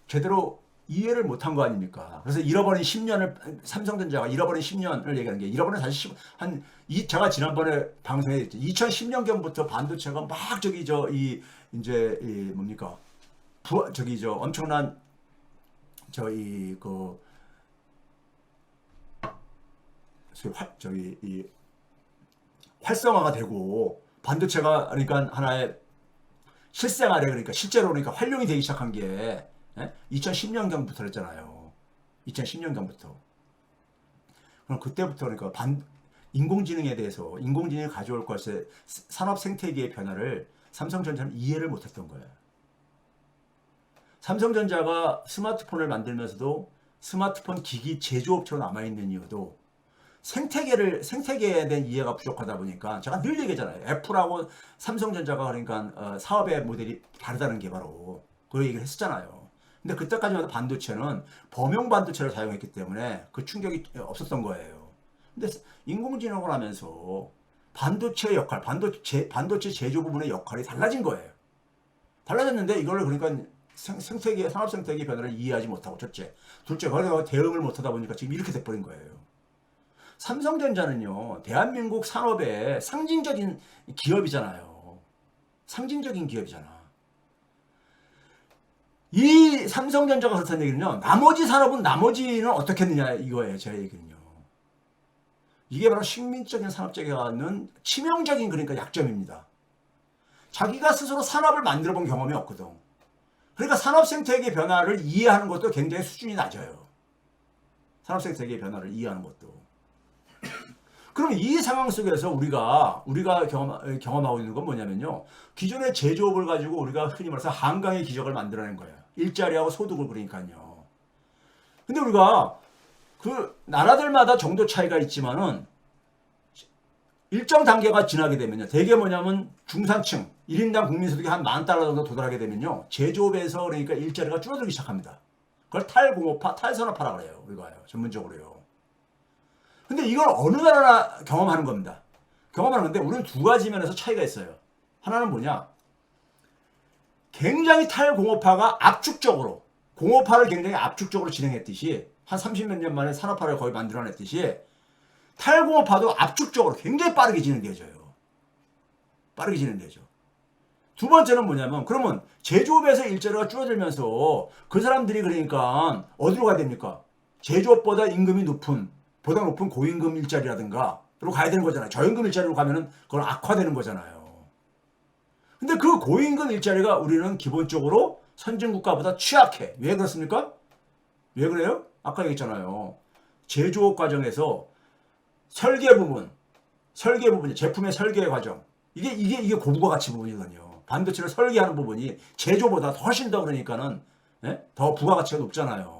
제대로 이해를 못한 거 아닙니까? 그래서 잃어버린 10년을 삼성전자가 잃어버린 10년을 얘기하는 게 잃어버린 사실 제가 지난번에 방송에 했죠. 2010년경부터 반도체가 막 저기 이제 뭡니까? 엄청난 활성화가 되고 반도체가 그러니까 하나의 실생활에 그러니까 실제로 그러니까 활용이 되기 시작한 게 2010년경부터였잖아요. 2010년경부터. 그럼 그때부터 그러니까 인공지능에 대해서 인공지능이 가져올 것의 산업 생태계의 변화를 삼성전자는 이해를 못했던 거예요. 삼성전자가 스마트폰을 만들면서도 스마트폰 기기 제조업체로 남아있는 이유도 생태계에 대한 이해가 부족하다 보니까 제가 늘 얘기하잖아요. 애플하고 삼성전자가 그러니까 사업의 모델이 다르다는 게 바로 그 얘기를 했었잖아요. 근데 그때까지만 해도 반도체는 범용 반도체를 사용했기 때문에 그 충격이 없었던 거예요. 근데 인공지능을 하면서 반도체 역할, 반도체 제조 부분의 역할이 달라진 거예요. 달라졌는데 이걸 그러니까 산업 생태계 변화를 이해하지 못하고 첫째, 둘째 거기서 대응을 못하다 보니까 지금 이렇게 돼버린 거예요. 삼성전자는요, 대한민국 산업의 상징적인 기업이잖아요. 상징적인 기업이잖아. 이 삼성전자가 그렇다는 얘기는요, 나머지는 어떻게 했느냐 이거예요. 제 얘기는요. 이게 바로 식민적인 산업적에 갖는 치명적인 그러니까 약점입니다. 자기가 스스로 산업을 만들어 본 경험이 없거든. 그러니까 산업 생태계 변화를 이해하는 것도 굉장히 수준이 낮아요. 산업 생태계 변화를 이해하는 것도. 그럼 이 상황 속에서 우리가 경험하고 있는 건 뭐냐면요. 기존의 제조업을 가지고 우리가 흔히 말해서 한강의 기적을 만들어낸 거예요. 일자리하고 소득을 그러니까요. 근데 우리가 그 나라들마다 정도 차이가 있지만은 일정 단계가 지나게 되면요. 대개 뭐냐면 중산층 1인당 국민소득이 한 $10,000 정도 도달하게 되면요. 제조업에서 그러니까 일자리가 줄어들기 시작합니다. 그걸 탈공업화, 탈산업화라고 그래요. 우리가요. 전문적으로요. 근데 이걸 어느 나라나 경험하는 겁니다. 경험하는 건데 우리는 두 가지 면에서 차이가 있어요. 하나는 뭐냐? 굉장히 탈공업화가 압축적으로 공업화를 굉장히 압축적으로 진행했듯이 한 30몇 년 만에 산업화를 거의 만들어냈듯이 탈공업화도 압축적으로 굉장히 빠르게 진행되어져요. 빠르게 진행되죠. 두 번째는 뭐냐면 그러면 제조업에서 일자리가 줄어들면서 그 사람들이 그러니까 어디로 가야 됩니까? 제조업보다 임금이 보다 높은 고임금 일자리라든가 로 가야 되는 거잖아요. 저임금 일자리로 가면은 그건 악화되는 거잖아요. 근데 그 고임금 일자리가 우리는 기본적으로 선진국가보다 취약해. 왜 그렇습니까? 왜 그래요? 아까 얘기했잖아요. 제조업 과정에서 설계 부분, 제품의 설계 과정. 이게 고부가 가치 부분이거든요. 반도체를 설계하는 부분이 제조보다 훨씬 더 그러니까는 더 부가가치가 높잖아요.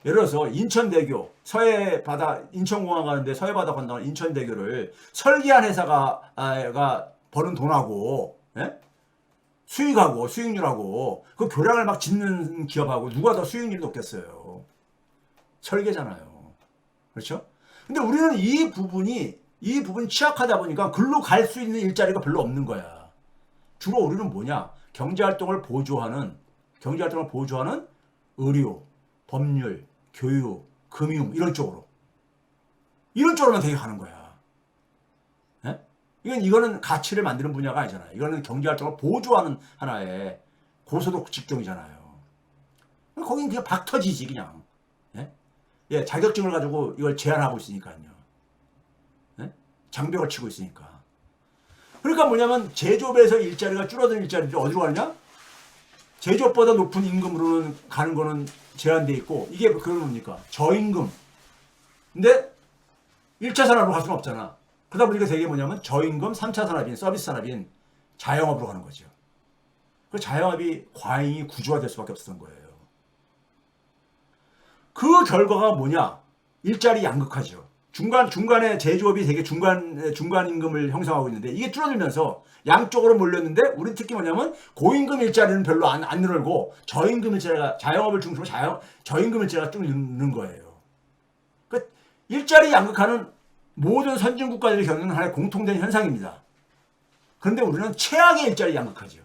예를 들어서 인천대교, 인천공항 가는데 서해바다 건너는 인천대교를 설계한 회사가 버는 돈하고, 수익률하고, 그 교량을 막 짓는 기업하고 누가 더 수익률이 높겠어요? 설계잖아요. 그렇죠? 근데 우리는 이 부분이 취약하다 보니까 글로 갈 수 있는 일자리가 별로 없는 거야. 주로 우리는 뭐냐? 경제활동을 보조하는 의료, 법률, 교육, 금융 이런 쪽으로만 되게 가는 거야. 이거는 가치를 만드는 분야가 아니잖아요. 이거는 경제활동을 보조하는 하나의 고소득 직종이잖아요. 거긴 그냥 박 터지지 그냥. 예? 예, 자격증을 가지고 이걸 제한하고 있으니까요. 예? 장벽을 치고 있으니까. 그러니까 뭐냐면 제조업에서 일자리가 줄어든 일자리들이 어디로 가느냐? 제조업보다 높은 임금으로는 가는 거는 제한돼 있고, 이게 그건 뭡니까? 저임금. 근데 1차 산업으로 갈 수는 없잖아. 그러다 보니까 되게 뭐냐면 저임금 3차 산업인 서비스 산업인 자영업으로 가는 거죠. 그 자영업이 과잉이 구조화될 수밖에 없었던 거예요. 그 결과가 뭐냐? 일자리 양극화죠. 중간에 제조업이 되게 중간 임금을 형성하고 있는데 이게 줄어들면서 양쪽으로 몰렸는데 우리 특히 뭐냐면 고임금 일자리는 별로 안 늘고 저임금 일자리가 자영업을 중심으로 저임금 일자리가 쭉 늘는 거예요. 그 일자리 양극화는 모든 선진 국가들이 겪는 하나의 공통된 현상입니다. 그런데 우리는 최악의 일자리 양극화죠.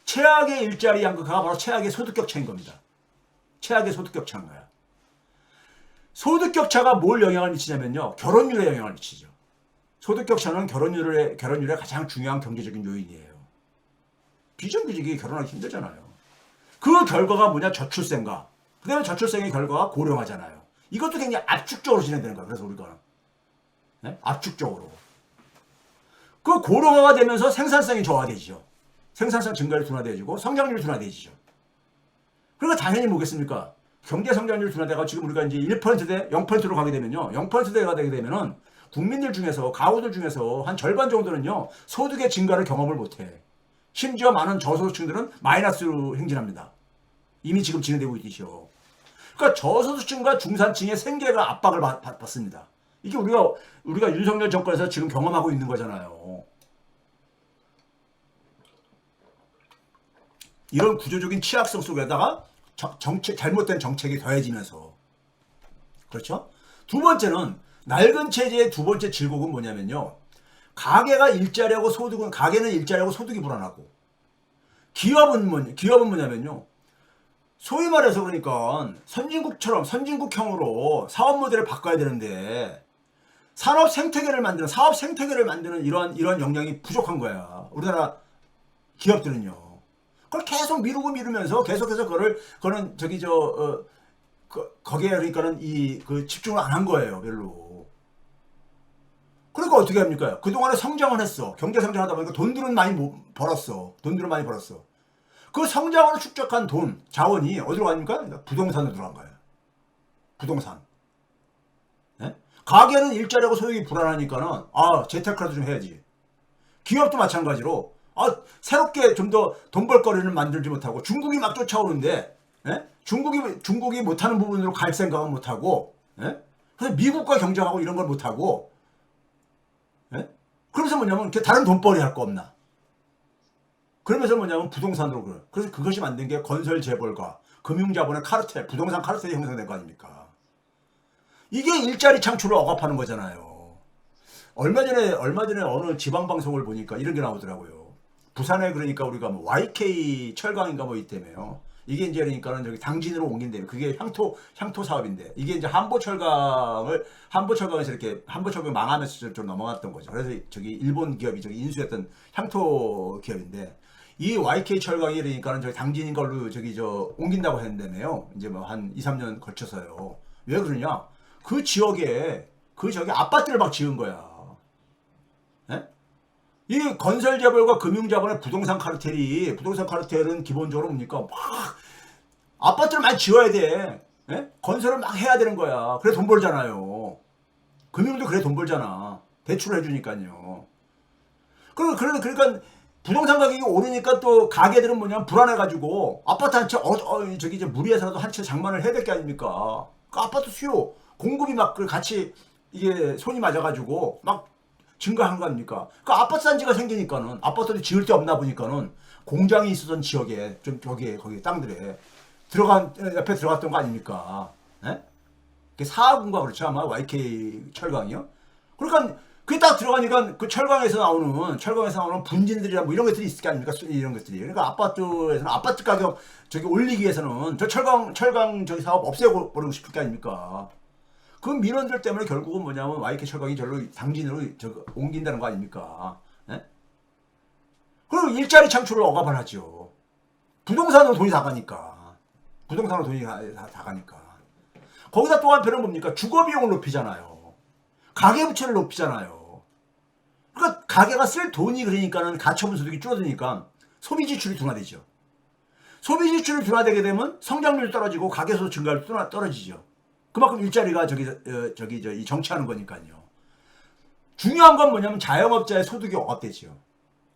최악의 일자리 양극화가 바로 최악의 소득 격차인 겁니다. 최악의 소득 격차인 거야. 소득 격차가 뭘 영향을 미치냐면요. 결혼율에 영향을 미치죠. 소득 격차는 결혼율의 가장 중요한 경제적인 요인이에요. 비정규직이 결혼하기 힘들잖아요. 그 결과가 뭐냐? 저출생과. 그 다음에 저출생의 결과가 고령화잖아요. 이것도 굉장히 압축적으로 진행되는 거야. 그래서 우리가. 네? 압축적으로. 그 고령화가 되면서 생산성이 저하되지죠. 생산성 증가율이 둔화되어지고 성장률이 둔화되지죠. 그러니까 당연히 뭐겠습니까? 경제 성장률이 둔화되가 지금 우리가 이제 1%대 0%로 가게 되면요. 0%대가 되게 되면은 국민들 중에서 가구들 중에서 한 절반 정도는요. 소득의 증가를 경험을 못해. 심지어 많은 저소득층들은 마이너스로 행진합니다. 이미 지금 진행되고 있듯이요. 그러니까 저소득층과 중산층의 생계가 압박을 받습니다. 이게 우리가 윤석열 정권에서 지금 경험하고 있는 거잖아요. 이런 구조적인 취약성 속에다가 잘못된 정책이 더해지면서. 그렇죠? 두 번째는 낡은 체제의 두 번째 질곡은 뭐냐면요. 가게는 일자리하고 소득이 불안하고 기업은 뭐냐면요. 소위 말해서 그러니까 선진국형으로 사업 모델을 바꿔야 되는데 사업 생태계를 만드는 이러한 역량이 부족한 거야. 우리나라 기업들은요. 그걸 계속 미루면서 계속해서 거기에 그러니까는 집중을 안 한 거예요, 별로. 그러니까 어떻게 합니까? 그동안에 성장을 했어. 경제 성장하다 보니까 돈들은 많이 벌었어. 그 성장으로 축적한 자원이 어디로 갑니까? 부동산으로 들어간 거예요. 부동산. 네? 가게는 일자리하고 소득이 불안하니까는, 재테크라도 좀 해야지. 기업도 마찬가지로, 새롭게 좀 더 돈 벌거리를 만들지 못하고 중국이 막 쫓아오는데 중국이 못하는 부분으로 갈 생각은 못하고 그래서 미국과 경쟁하고 이런 걸 못하고 그러면서 뭐냐면 다른 돈벌이 할 거 없나. 그러면서 뭐냐면 부동산으로 그래. 그래서 그것이 만든 게 건설 재벌과 금융자본의 카르텔, 부동산 카르텔이 형성된 거 아닙니까? 이게 일자리 창출을 억압하는 거잖아요. 얼마 전에 어느 지방 방송을 보니까 이런 게 나오더라고요. 부산에 그러니까 우리가 뭐 YK 철강인가 뭐 있다며요. 이게 이제 그러니까는 저기 당진으로 옮긴대요. 그게 향토 사업인데 이게 이제 한보철강에서 이렇게 한보철강 망하면서 좀 넘어갔던 거죠. 그래서 저기 일본 기업이 저기 인수했던 향토 기업인데 이 YK 철강이 그러니까는 저기 당진인 걸로 옮긴다고 했는데요. 이제 뭐 한 2, 3년 걸쳐서요. 왜 그러냐? 그 지역에 아파트를 막 지은 거야. 이 건설자본과 금융자본의 부동산 카르텔은 기본적으로 뭡니까? 막 아파트를 많이 지어야 돼. 건설을 막 해야 되는 거야. 그래 돈 벌잖아요. 금융도 그래 돈 벌잖아. 대출을 해주니까요. 그러니까 부동산 가격이 오르니까 또 가게들은 뭐냐면 불안해가지고 아파트 한 채 이제 무리해서라도 한 채 장만을 해야 될 게 아닙니까? 그 아파트 수요 공급이 막 같이 이게 손이 맞아가지고 막 증가한 거 아닙니까? 그 아파트 단지가 생기니까는 아파트를 지을 데 없나 보니까는 공장이 있었던 지역에 좀 거기 땅들에 옆에 들어갔던 거 아닙니까? 사하군가 그렇죠 아마 YK 철강이요. 그러니까 그게 딱 들어가니까 그 철강에서 나오는 분진들이나 뭐 이런 것들이 있을 게 아닙니까? 이런 것들이. 그러니까 아파트에서는 아파트 가격 올리기 위해서는 저 철강 사업 없애고 버리고 싶을 게 아닙니까? 그 민원들 때문에 결국은 뭐냐면 YK 철강이 당진으로 옮긴다는 거 아닙니까? 그리고 일자리 창출을 억압을 하죠. 부동산으로 돈이 다 가니까. 부동산으로 돈이 다 가니까. 거기다 또 한편은 뭡니까? 주거 비용을 높이잖아요. 가계부채를 높이잖아요. 그러니까 가게가 쓸 돈이 그러니까는 가처분 소득이 줄어드니까 소비 지출이 둔화되죠. 소비 지출이 둔화되게 되면 성장률이 떨어지고 가계소득 증가율이 떨어지죠. 그만큼 일자리가 이 정치하는 거니까요. 중요한 건 뭐냐면 자영업자의 소득이 억압되지요.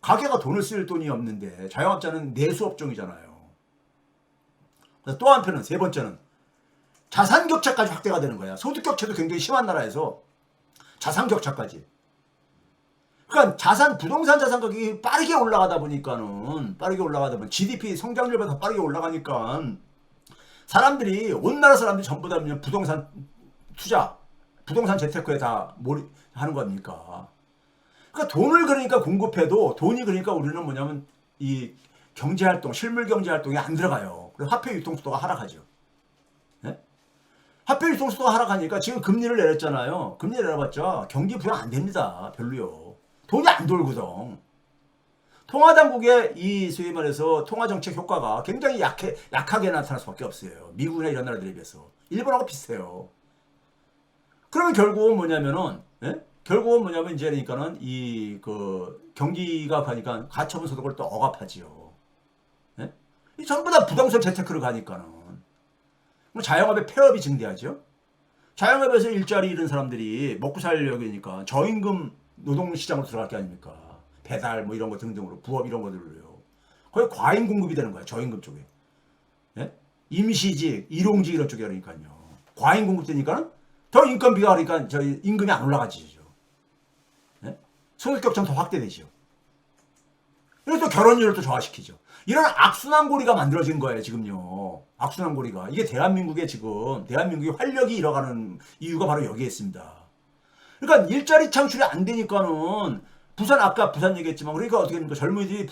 가게가 돈을 쓸 돈이 없는데 자영업자는 내수업종이잖아요. 또 한편은 세 번째는 자산 격차까지 확대가 되는 거야. 소득 격차도 굉장히 심한 나라에서 자산 격차까지. 그러니까 부동산 자산 가격이 빠르게 올라가다 보니까는 GDP 성장률보다 더 빠르게 올라가니까 사람들이 온 나라 사람들이 전부 다 그냥 부동산 투자, 부동산 재테크에 다 하는 겁니까? 그러니까 돈을 그러니까 공급해도 돈이 그러니까 우리는 뭐냐면 이 경제활동, 실물 경제활동이 안 들어가요. 그래서 화폐 유통수도가 하락하죠. 네? 화폐 유통수도가 하락하니까 지금 금리를 내렸잖아요. 금리 내려봤자 경기 부양 안 됩니다. 별로요. 돈이 안 돌거든. 통화당국의 이 소위 말해서 통화정책 효과가 굉장히 약하게 나타날 수밖에 없어요. 미국이나 이런 나라들에 비해서. 일본하고 비슷해요. 그러면 결국은 뭐냐면은, 예? 결국은 뭐냐면 이제 그러니까는 경기가 가니까 가처분 소득을 또 억압하지요. 예? 이 전부 다 부동산 재테크로 가니까는. 자영업의 폐업이 증대하죠. 자영업에서 일자리 잃은 사람들이 먹고 살려니까 저임금 노동시장으로 들어갈 게 아닙니까? 배달 뭐 이런 거 등등으로 부업 이런 거들로요. 거의 과잉 공급이 되는 거야. 저임금 쪽에. 예? 임시직, 일용직 이런 쪽에 그러니까요. 과잉 공급되니까는 더 인건비가 그러니까 저희 임금이 안 올라가지죠. 예? 소득 격차는 더 확대되죠. 그래서 또 결혼율을 또 저하시키죠. 이런 악순환고리가 만들어진 거예요, 지금요. 악순환고리가. 이게 대한민국의 활력이 잃어가는 이유가 바로 여기에 있습니다. 그러니까 일자리 창출이 안 되니까는 아까 부산 얘기했지만 그러니까 어떻게 됩니까? 젊은이들이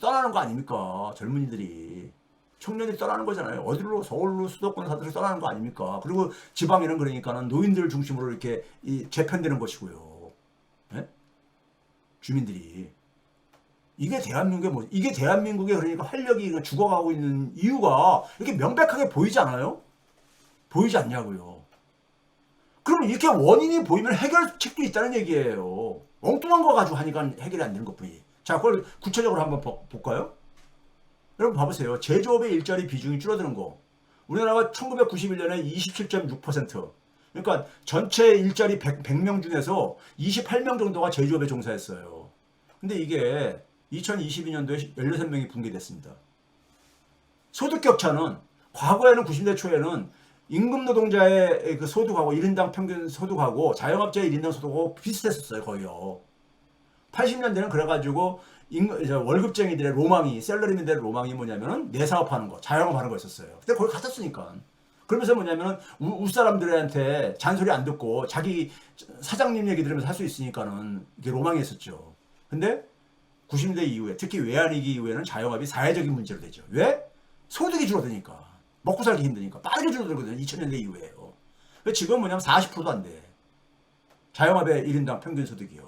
떠나는 거 아닙니까? 젊은이들이. 청년들이 떠나는 거잖아요. 어디로? 서울로 수도권 사들이 떠나는 거 아닙니까? 그리고 지방에는 그러니까는 노인들 중심으로 이렇게 재편되는 것이고요. 네? 주민들이. 이게 대한민국의 그러니까 활력이 죽어가고 있는 이유가 이렇게 명백하게 보이지 않아요? 보이지 않냐고요. 그럼 이렇게 원인이 보이면 해결책도 있다는 얘기예요. 엉뚱한 거 가지고 하니까 해결이 안 되는 것뿐이. 자, 그걸 구체적으로 한번 볼까요? 여러분 봐보세요. 제조업의 일자리 비중이 줄어드는 거. 우리나라가 1991년에 27.6%. 그러니까 전체 일자리 100명 중에서 28명 정도가 제조업에 종사했어요. 근데 이게 2022년도에 16명이 붕괴됐습니다. 소득 격차는 과거에는 90년대 초에는 임금 노동자의 그 소득하고 1인당 평균 소득하고 자영업자의 1인당 소득하고 비슷했었어요. 거의요. 80년대는 그래가지고 월급쟁이들의 로망이, 셀러리맨들의 로망이 뭐냐면은 내 사업하는 거, 자영업하는 거였었어요. 근데 거기 같았으니까. 그러면서 뭐냐면은 윗사람들한테 잔소리 안 듣고 자기 사장님 얘기 들으면서 할 수 있으니까는 이게 로망이 있었죠. 근데 90년대 이후에 특히 외환위기 이후에는 자영업이 사회적인 문제로 되죠. 왜? 소득이 줄어드니까. 먹고 살기 힘드니까. 빠르게 줄어들거든요. 2000년대 이후에요. 지금 뭐냐면 40%도 안 돼. 자영업의 1인당 평균 소득이요.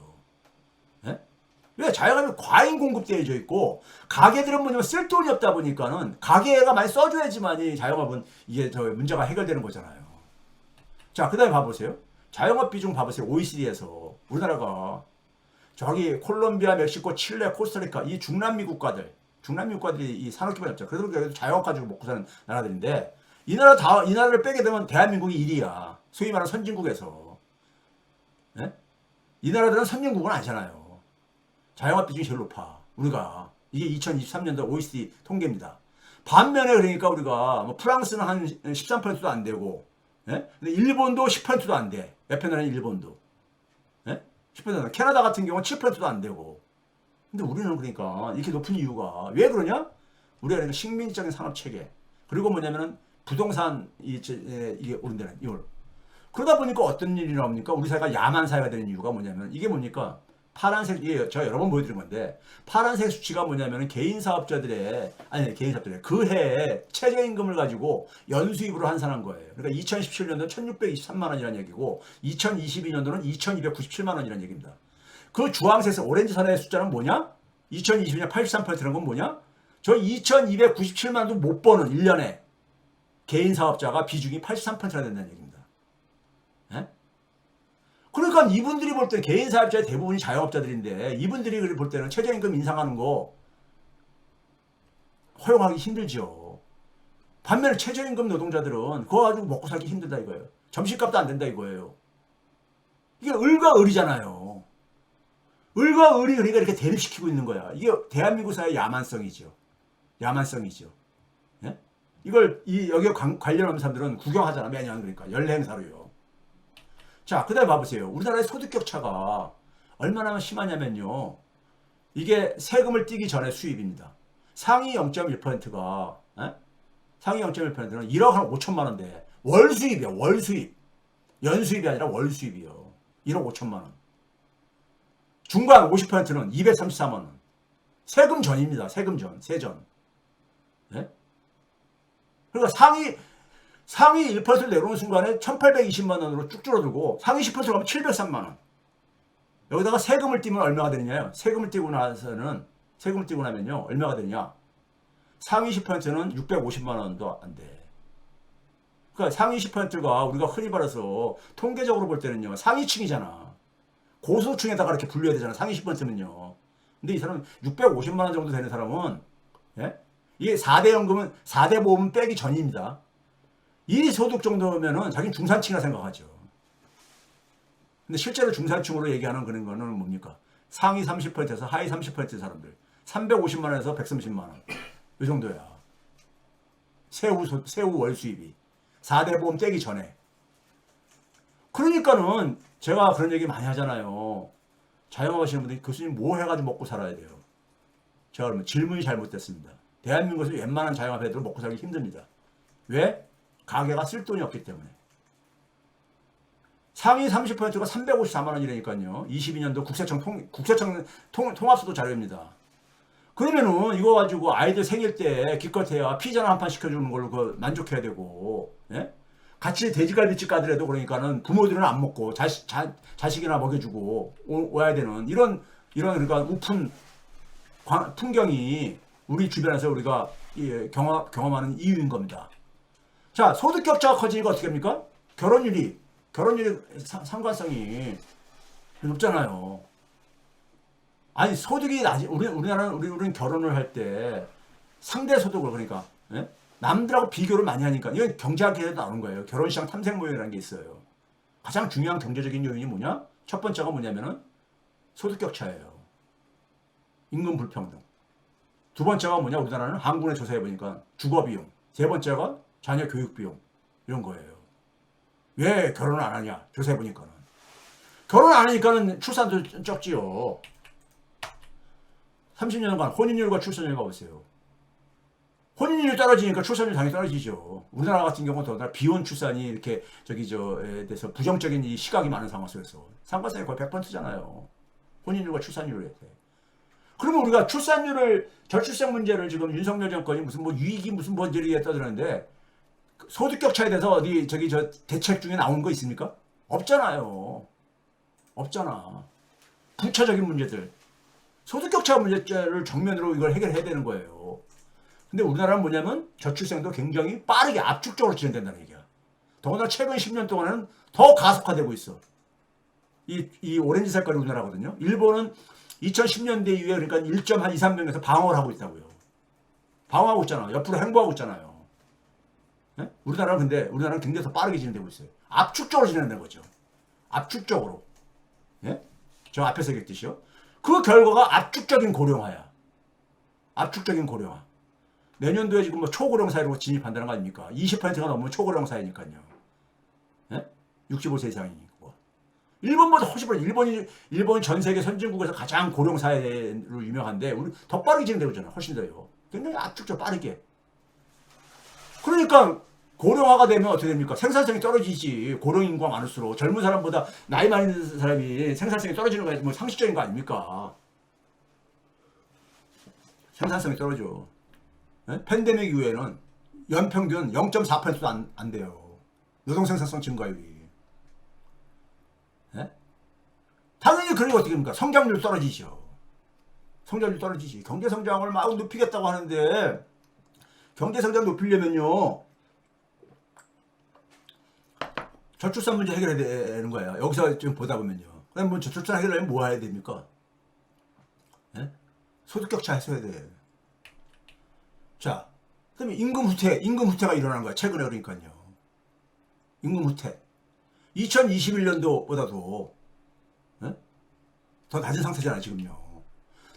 예? 왜? 자영업이 과잉 공급되어져 있고 가게들은 뭐냐면 쓸 돈이 없다 보니까는 가게가 많이 써줘야지만이 자영업은 이게 문제가 해결되는 거잖아요. 자, 그 다음에 봐보세요. 자영업 비중 봐보세요. OECD에서 우리나라가 저기 콜롬비아, 멕시코, 칠레, 코스타리카 이 중남미 국가들이 이 산업기반이 없죠. 그래도 자영업 가지고 먹고 사는 나라들인데 이 나라를 빼게 되면 대한민국이 1위야. 소위 말하는 선진국에서. 네? 이 나라들은 선진국은 아니잖아요. 자영업 비중이 제일 높아. 우리가 이게 2023년도 OECD 통계입니다. 반면에 그러니까 우리가 뭐 프랑스는 한 13%도 안 되고, 예? 근데 일본도 10%도 안 돼. 옆에 나라는 일본도. 예? 10%. 캐나다 같은 경우는 7%도 안 되고. 근데 우리는 그러니까 이렇게 높은 이유가 왜 그러냐? 우리가 그러니까 식민지적인 산업 체계 그리고 뭐냐면은 부동산 이게 오른다는 이걸 그러다 보니까 어떤 일이 나옵니까? 우리 사회가 야만 사회가 되는 이유가 뭐냐면 이게 뭡니까? 파란색 제가 여러 번 보여드린 건데 파란색 수치가 뭐냐면은 개인 사업자들의 그 해에 최저임금을 가지고 연수입으로 환산한 거예요. 그러니까 2017년도는 1,623만 원이라는 얘기고 2022년도는 2,297만 원이라는 얘기입니다. 그 주황색 오렌지 선의 숫자는 뭐냐? 2022년 83%라는 건 뭐냐? 저 2297만 원도 못 버는 1년에 개인 사업자가 비중이 83%나 된다는 얘기입니다. 예? 그러니까 이분들이 볼 때 개인 사업자의 대부분이 자영업자들인데 이분들이 볼 때는 최저임금 인상하는 거 허용하기 힘들죠. 반면에 최저임금 노동자들은 그거 가지고 먹고 살기 힘들다 이거예요. 점심값도 안 된다 이거예요. 이게 을과 을이잖아요. 을과 을이 그러니까 이렇게 대립시키고 있는 거야. 이게 대한민국 사회의 야만성이죠. 야만성이죠. 예? 이걸 여기에 관련하는 사람들은 구경하잖아 매년. 그러니까 연례 행사로요. 자, 그 다음에 봐보세요. 우리나라의 소득 격차가 얼마나 심하냐면요. 이게 세금을 떼기 전에 수입입니다. 상위 0.1%가 상위 0.1%는 1억 한 5천만 원대 월 수입이야. 월 수입. 연 수입이 아니라 월 수입이요. 1억 5천만 원. 중간 50%는 234만 원. 세금 전입니다. 세금 전. 세전. 네? 그러니까 상위 1%를 내려오는 순간에 1820만 원으로 쭉 줄어들고 상위 10%로 가면 703만 원. 여기다가 세금을 떼면 얼마가 되느냐요? 세금을 떼고 나면요. 얼마가 되느냐? 상위 10%는 650만 원도 안 돼. 그러니까 상위 10%가 우리가 흔히 말해서 통계적으로 볼 때는요. 상위층이잖아. 고소층에다가 이렇게 분류해야 되잖아. 상위 10%면요. 근데 이 사람은 650만 원 정도 되는 사람은 예? 이게 4대 연금은 4대 보험은 빼기 전입니다. 이 소득 정도면은 자기는 중산층이라 생각하죠. 근데 실제로 중산층으로 얘기하는 그런 거는 뭡니까? 상위 30%에서 하위 30%의 사람들. 350만 원에서 130만 원. 이 정도야. 세후 월 수입이. 4대 보험 떼기 전에. 그러니까는 제가 그런 얘기 많이 하잖아요. 자영업하시는 분들이 교수님 뭐 해가지고 먹고 살아야 돼요? 제가 그러면 질문이 잘못됐습니다. 대한민국에서 웬만한 자영업 애들은 먹고 살기 힘듭니다. 왜? 가게가 쓸 돈이 없기 때문에. 상위 30%가 354만 원이라니까요. 22년도 국세청 통합소득 자료입니다. 그러면은 이거 가지고 아이들 생일 때 기껏해야 피자나 한 판 시켜주는 걸로 만족해야 되고, 예? 같이 돼지갈비집 가더라도 그러니까는 부모들은 안 먹고 자식이나 먹여주고 와야 되는 이런 그러니까 우픈 풍경이 우리 주변에서 우리가 경험하는 이유인 겁니다. 자, 소득 격차가 커지니까 어떻게 합니까? 결혼율이 상관성이 높잖아요. 아니 소득이 우리는 결혼을 할 때 상대 소득을 그러니까 예? 남들하고 비교를 많이 하니까 이건 경제학에서 나오는 거예요. 결혼시장 탐색 모형이라는 게 있어요. 가장 중요한 경제적인 요인이 뭐냐? 첫 번째가 뭐냐면은 소득 격차예요. 임금 불평등. 두 번째가 뭐냐? 우리나라는 한국에 조사해 보니까 주거 비용. 세 번째가 자녀 교육 비용. 이런 거예요. 왜 결혼을 안 하냐? 조사해 보니까는 결혼 안 하니까는 출산도 적지요. 30년간 혼인율과 출산율 가보세요. 혼인율이 떨어지니까 출산율 당연히 떨어지죠. 우리나라 같은 경우는 더군다나 비혼 출산이 이렇게 에 대해서 부정적인 이 시각이 많은 상황 속에서 상관성이 거의 100%잖아요. 혼인율과 출산율에. 그러면 우리가 저출산 문제를 지금 윤석열 정권이 무슨 뭐 유익이 무슨 뭔지를 떠드는데 소득 격차에 대해서 어디 대책 중에 나온 거 있습니까? 없잖아요. 없잖아. 부차적인 문제들. 소득격차 문제를 정면으로 이걸 해결해야 되는 거예요. 근데 우리나라는 뭐냐면 저출생도 굉장히 빠르게 압축적으로 진행된다는 얘기야. 더구나 최근 10년 동안은 더 가속화되고 있어. 이 오렌지 색깔이 우리나라거든요. 일본은 2010년대 이후에 그러니까 1.23명에서 방어를 하고 있다고요. 방어하고 있잖아. 옆으로 행보하고 있잖아요. 네? 우리나라는 굉장히 더 빠르게 진행되고 있어요. 압축적으로 진행되는 거죠. 압축적으로. 예? 저 앞에서 얘기했듯이요. 그 결과가 압축적인 고령화야. 압축적인 고령화. 내년도에 지금 뭐 초고령 사회로 진입한다는 거 아닙니까? 20%가 넘으면 초고령 사회니까요. 예? 65세 이상이고. 일본보다 훨씬 빠르죠. 일본이 전 세계 선진국에서 가장 고령 사회로 유명한데 우리 더 빠르게 진행되고 있잖아요. 훨씬 더요. 굉장히 압축적 빠르게. 그러니까 고령화가 되면 어떻게 됩니까? 생산성이 떨어지지. 고령 인구가 많을수록 젊은 사람보다 나이 많은 사람이 생산성이 떨어지는 거 뭐 상식적인 거 아닙니까? 생산성이 떨어져. 네? 팬데믹 이후에는 연평균 0.4%도 안 돼요. 노동 생산성 증가율이. 네? 당연히 그리고 어떻게 됩니까? 성장률 떨어지죠. 성장률 떨어지지. 경제성장을 막 높이겠다고 하는데 경제성장 높이려면요 저출산 문제 해결해야 되는 거예요. 여기서 좀 보다 보면요. 그럼 뭐 저출산 해결하려면 뭐 해야 됩니까? 예? 소득격차 해소해야 돼. 자, 그다음에 임금 후퇴가 일어난 거야. 최근에 그러니까요. 임금 후퇴. 2021년도보다도 더 낮은 상태잖아요, 지금요.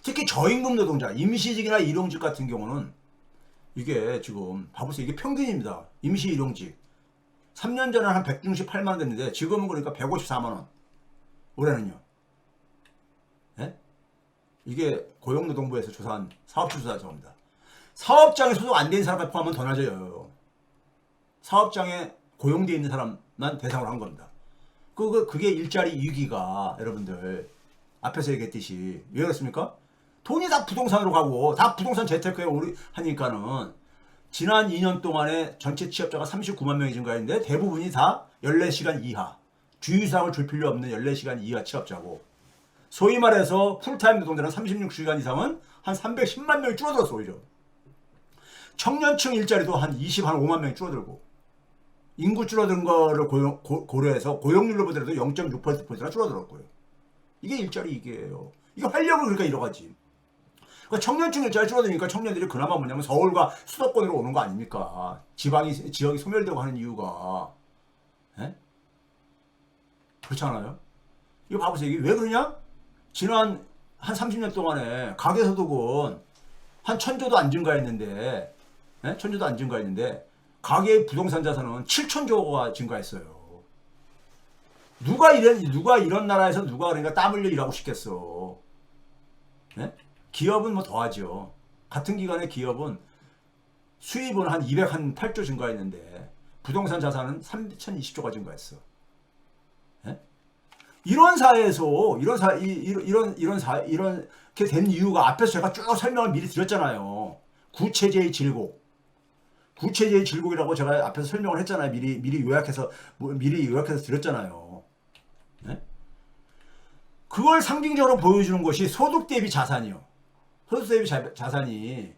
특히 저임금 노동자, 임시직이나 일용직 같은 경우는 이게 지금 봐보세요. 이게 평균입니다. 임시 일용직. 3년 전에 한 168만 원 됐는데 지금은 그러니까 154만 원. 올해는요. 예? 이게 고용노동부에서 조사한 사업주 조사 정보입니다. 사업장에 소속 안 된 사람까지 포함하면 더 낮아요. 사업장에 고용되어 있는 사람만 대상으로 한 겁니다. 그게 일자리 2기가 여러분들 앞에서 얘기했듯이 왜 그렇습니까? 돈이 다 부동산으로 가고 다 부동산 재테크에 하니까는 지난 2년 동안에 전체 취업자가 39만 명이 증가했는데 대부분이 다 14시간 이하 주휴사항을 줄 필요 없는 14시간 이하 취업자고 소위 말해서 풀타임 노동자는 36시간 이상은 한 310만 명이 줄어들었어 오히려. 청년층 일자리도 한 25만 명이 줄어들고 인구 줄어든 거를 고려해서 고용률로 보더라도 0.6%나 줄어들었고요. 이게 일자리 이게요. 이거 활력을 그러니까 잃어가지. 그러니까 청년층 일자리 줄어드니까 청년들이 그나마 뭐냐면 서울과 수도권으로 오는 거 아닙니까? 지역이 소멸되고 하는 이유가. 에? 그렇지 않아요? 이거 봐보세요. 이게 왜 그러냐? 지난 한 30년 동안에 가계소득은 한 1,000조도 안 증가했는데, 에? 1,000조도 안 증가했는데, 가계 부동산 자산은 7,000조가 증가했어요. 누가 이런 나라에서 누가 그러니까 땀 흘려 일하고 싶겠어. 네? 기업은 뭐 더하죠. 같은 기간에 기업은 수입은 한 208조 증가했는데 부동산 자산은 3,020조가 증가했어. 네? 이런 사회에서 이렇게 된 이유가 앞에서 제가 쭉 설명을 미리 드렸잖아요. 구체제의 질곡이라고 제가 앞에서 설명을 했잖아요. 미리 요약해서 드렸잖아요. 네? 그걸 상징적으로 보여주는 것이 소득 대비 자산이요. 소득 대비 자산이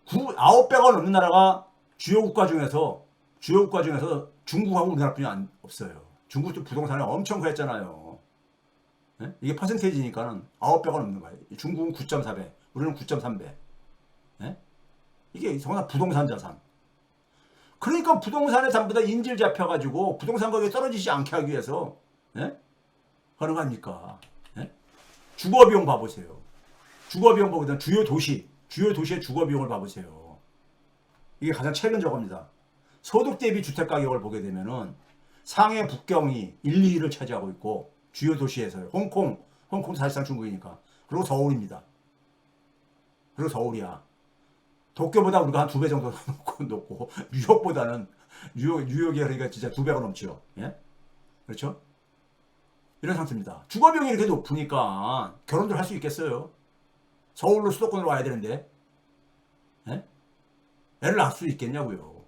9배가 넘는 나라가 주요 국가 중에서 중국하고 우리나라뿐이 없어요. 중국도 부동산을 엄청 그랬잖아요. 네? 이게 퍼센테이지니까는 9배가 넘는 거예요. 중국은 9.4배, 우리는 9.3배. 네? 이게 정말 부동산 자산. 그러니까 부동산에 전부 다 인질 잡혀가지고 부동산 가격이 떨어지지 않게 하기 위해서 하는 거 아닙니까? 주거비용 봐보세요. 주거비용 보면 주요 도시의 주거비용을 봐보세요. 이게 가장 최근 저겁니다. 소득 대비 주택가격을 보게 되면은 상해, 북경이 1, 2위를 차지하고 있고 주요 도시에서요. 홍콩도 사실상 중국이니까. 그리고 서울입니다. 그리고 서울이야. 도쿄보다 우리가 한 2배 정도 높고 뉴욕이 그러니까 진짜 2배가 넘죠. 예? 그렇죠? 이런 상태입니다. 주거비용이 이렇게 높으니까 결혼들 할 수 있겠어요? 서울로 수도권으로 와야 되는데 예? 애를 낳을 수 있겠냐고요.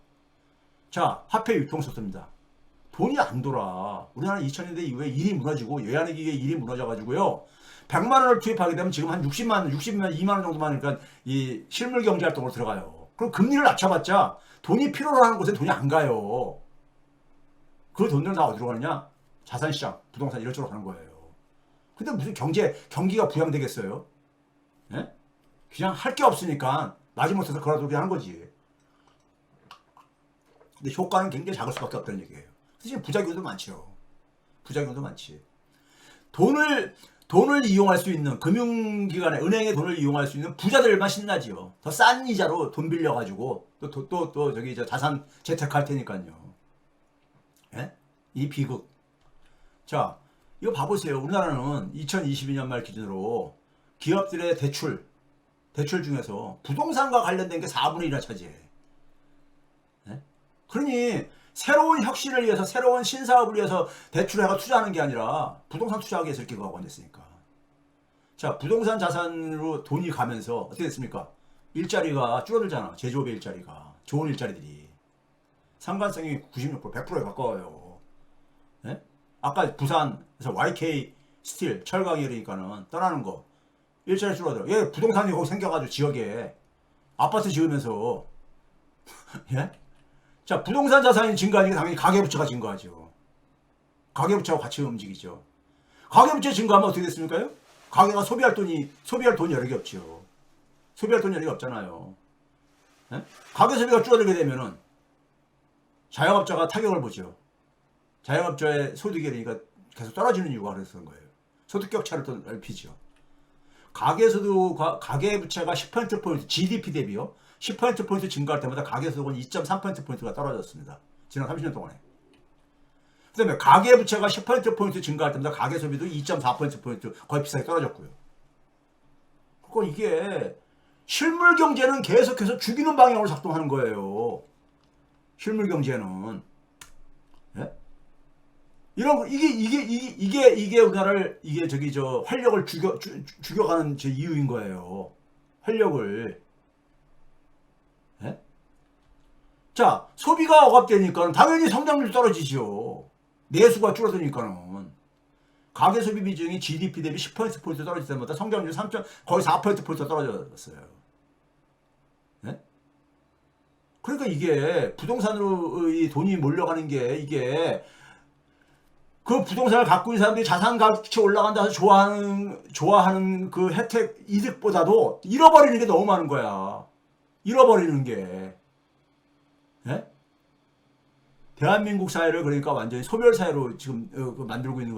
자, 화폐 유통속도입니다. 돈이 안 돌아. 우리나라 2000년대 이후에 일이 무너지고 외환위기에 일이 무너져가지고요. 100만 원을 투입하게 되면 지금 한 60만 2만 원 정도만 그러니까 이 실물 경제 활동으로 들어가요. 그럼 금리를 낮춰봤자 돈이 필요로 하는 곳에 돈이 안 가요. 그 돈들은 다 어디로 가느냐? 자산시장, 부동산 이런 쪽으로 가는 거예요. 근데 무슨 경기가 부양되겠어요? 예? 그냥 할 게 없으니까 마지못해서 그러도 그냥 한 거지. 근데 효과는 굉장히 작을 수밖에 없다는 얘기예요. 사실 부작용도 많죠. 부작용도 많지. 돈을 이용할 수 있는 금융기관에 은행의 돈을 이용할 수 있는 부자들만 신나지요. 더 싼 이자로 돈 빌려가지고 또 저기 자산 재테크할 테니까요. 예? 이 비극. 자, 이거 봐보세요. 우리나라는 2022년 말 기준으로 기업들의 대출 중에서 부동산과 관련된 게 4분의 1이나 차지해. 예? 그러니 새로운 혁신을 위해서 새로운 신사업을 위해서 대출해가 투자하는 게 아니라 부동산 투자하기 위해서 이렇게 가고 앉았으니까. 자, 부동산 자산으로 돈이 가면서 어떻게 됐습니까? 일자리가 줄어들잖아. 제조업의 일자리가. 좋은 일자리들이. 상관성이 96%, 100%에 가까워요. 예? 아까 부산에서 YK 스틸 철강이 그러니까는 떠나는 거. 일자리 줄어들어. 예, 부동산이 거기 생겨가지고 지역에 아파트 지으면서 예? 자, 부동산 자산이 증가하니까 당연히 가계부채가 증가하죠. 가계부채하고 같이 움직이죠. 가계부채 증가하면 어떻게 됐습니까? 가계가 소비할 돈이 여력이 없죠. 소비할 돈이 여력이 없잖아요. 예? 가계 소비가 줄어들게 되면은 자영업자가 타격을 보죠. 자영업자의 소득이 그러니까 계속 떨어지는 이유가 그래서 그런 거예요. 소득 격차를 또 넓히죠. 가계부채가 10%포인트, GDP 대비요. 10%포인트 증가할 때마다 가계소득은 2.3%포인트가 떨어졌습니다. 지난 30년 동안에. 그 다음에 가계부채가 10%포인트 증가할 때마다 가계소비도 2.4%포인트 거의 비슷하게 떨어졌고요. 그러니까 이게 실물경제는 계속해서 죽이는 방향으로 작동하는 거예요. 실물경제는. 예? 이런 이게 우리나라를 활력을 죽여가는 제 이유인 거예요. 활력을. 예? 자, 소비가 억압되니까 당연히 성장률이 떨어지죠. 내수가 줄어드니까는. 가계 소비 비중이 GDP 대비 10%포인트 떨어질 때마다 성장률이 거의 4%포인트 떨어졌어요. 예? 그러니까 이게 부동산으로 이 돈이 몰려가는 게 이게 그 부동산을 갖고 있는 사람들이 자산 가치 올라간다 해서 좋아하는 그 혜택, 이득보다도 잃어버리는 게 너무 많은 거야. 잃어버리는 게. 예? 대한민국 사회를 그러니까 완전히 소멸 사회로 지금 만들고 있는 거예요.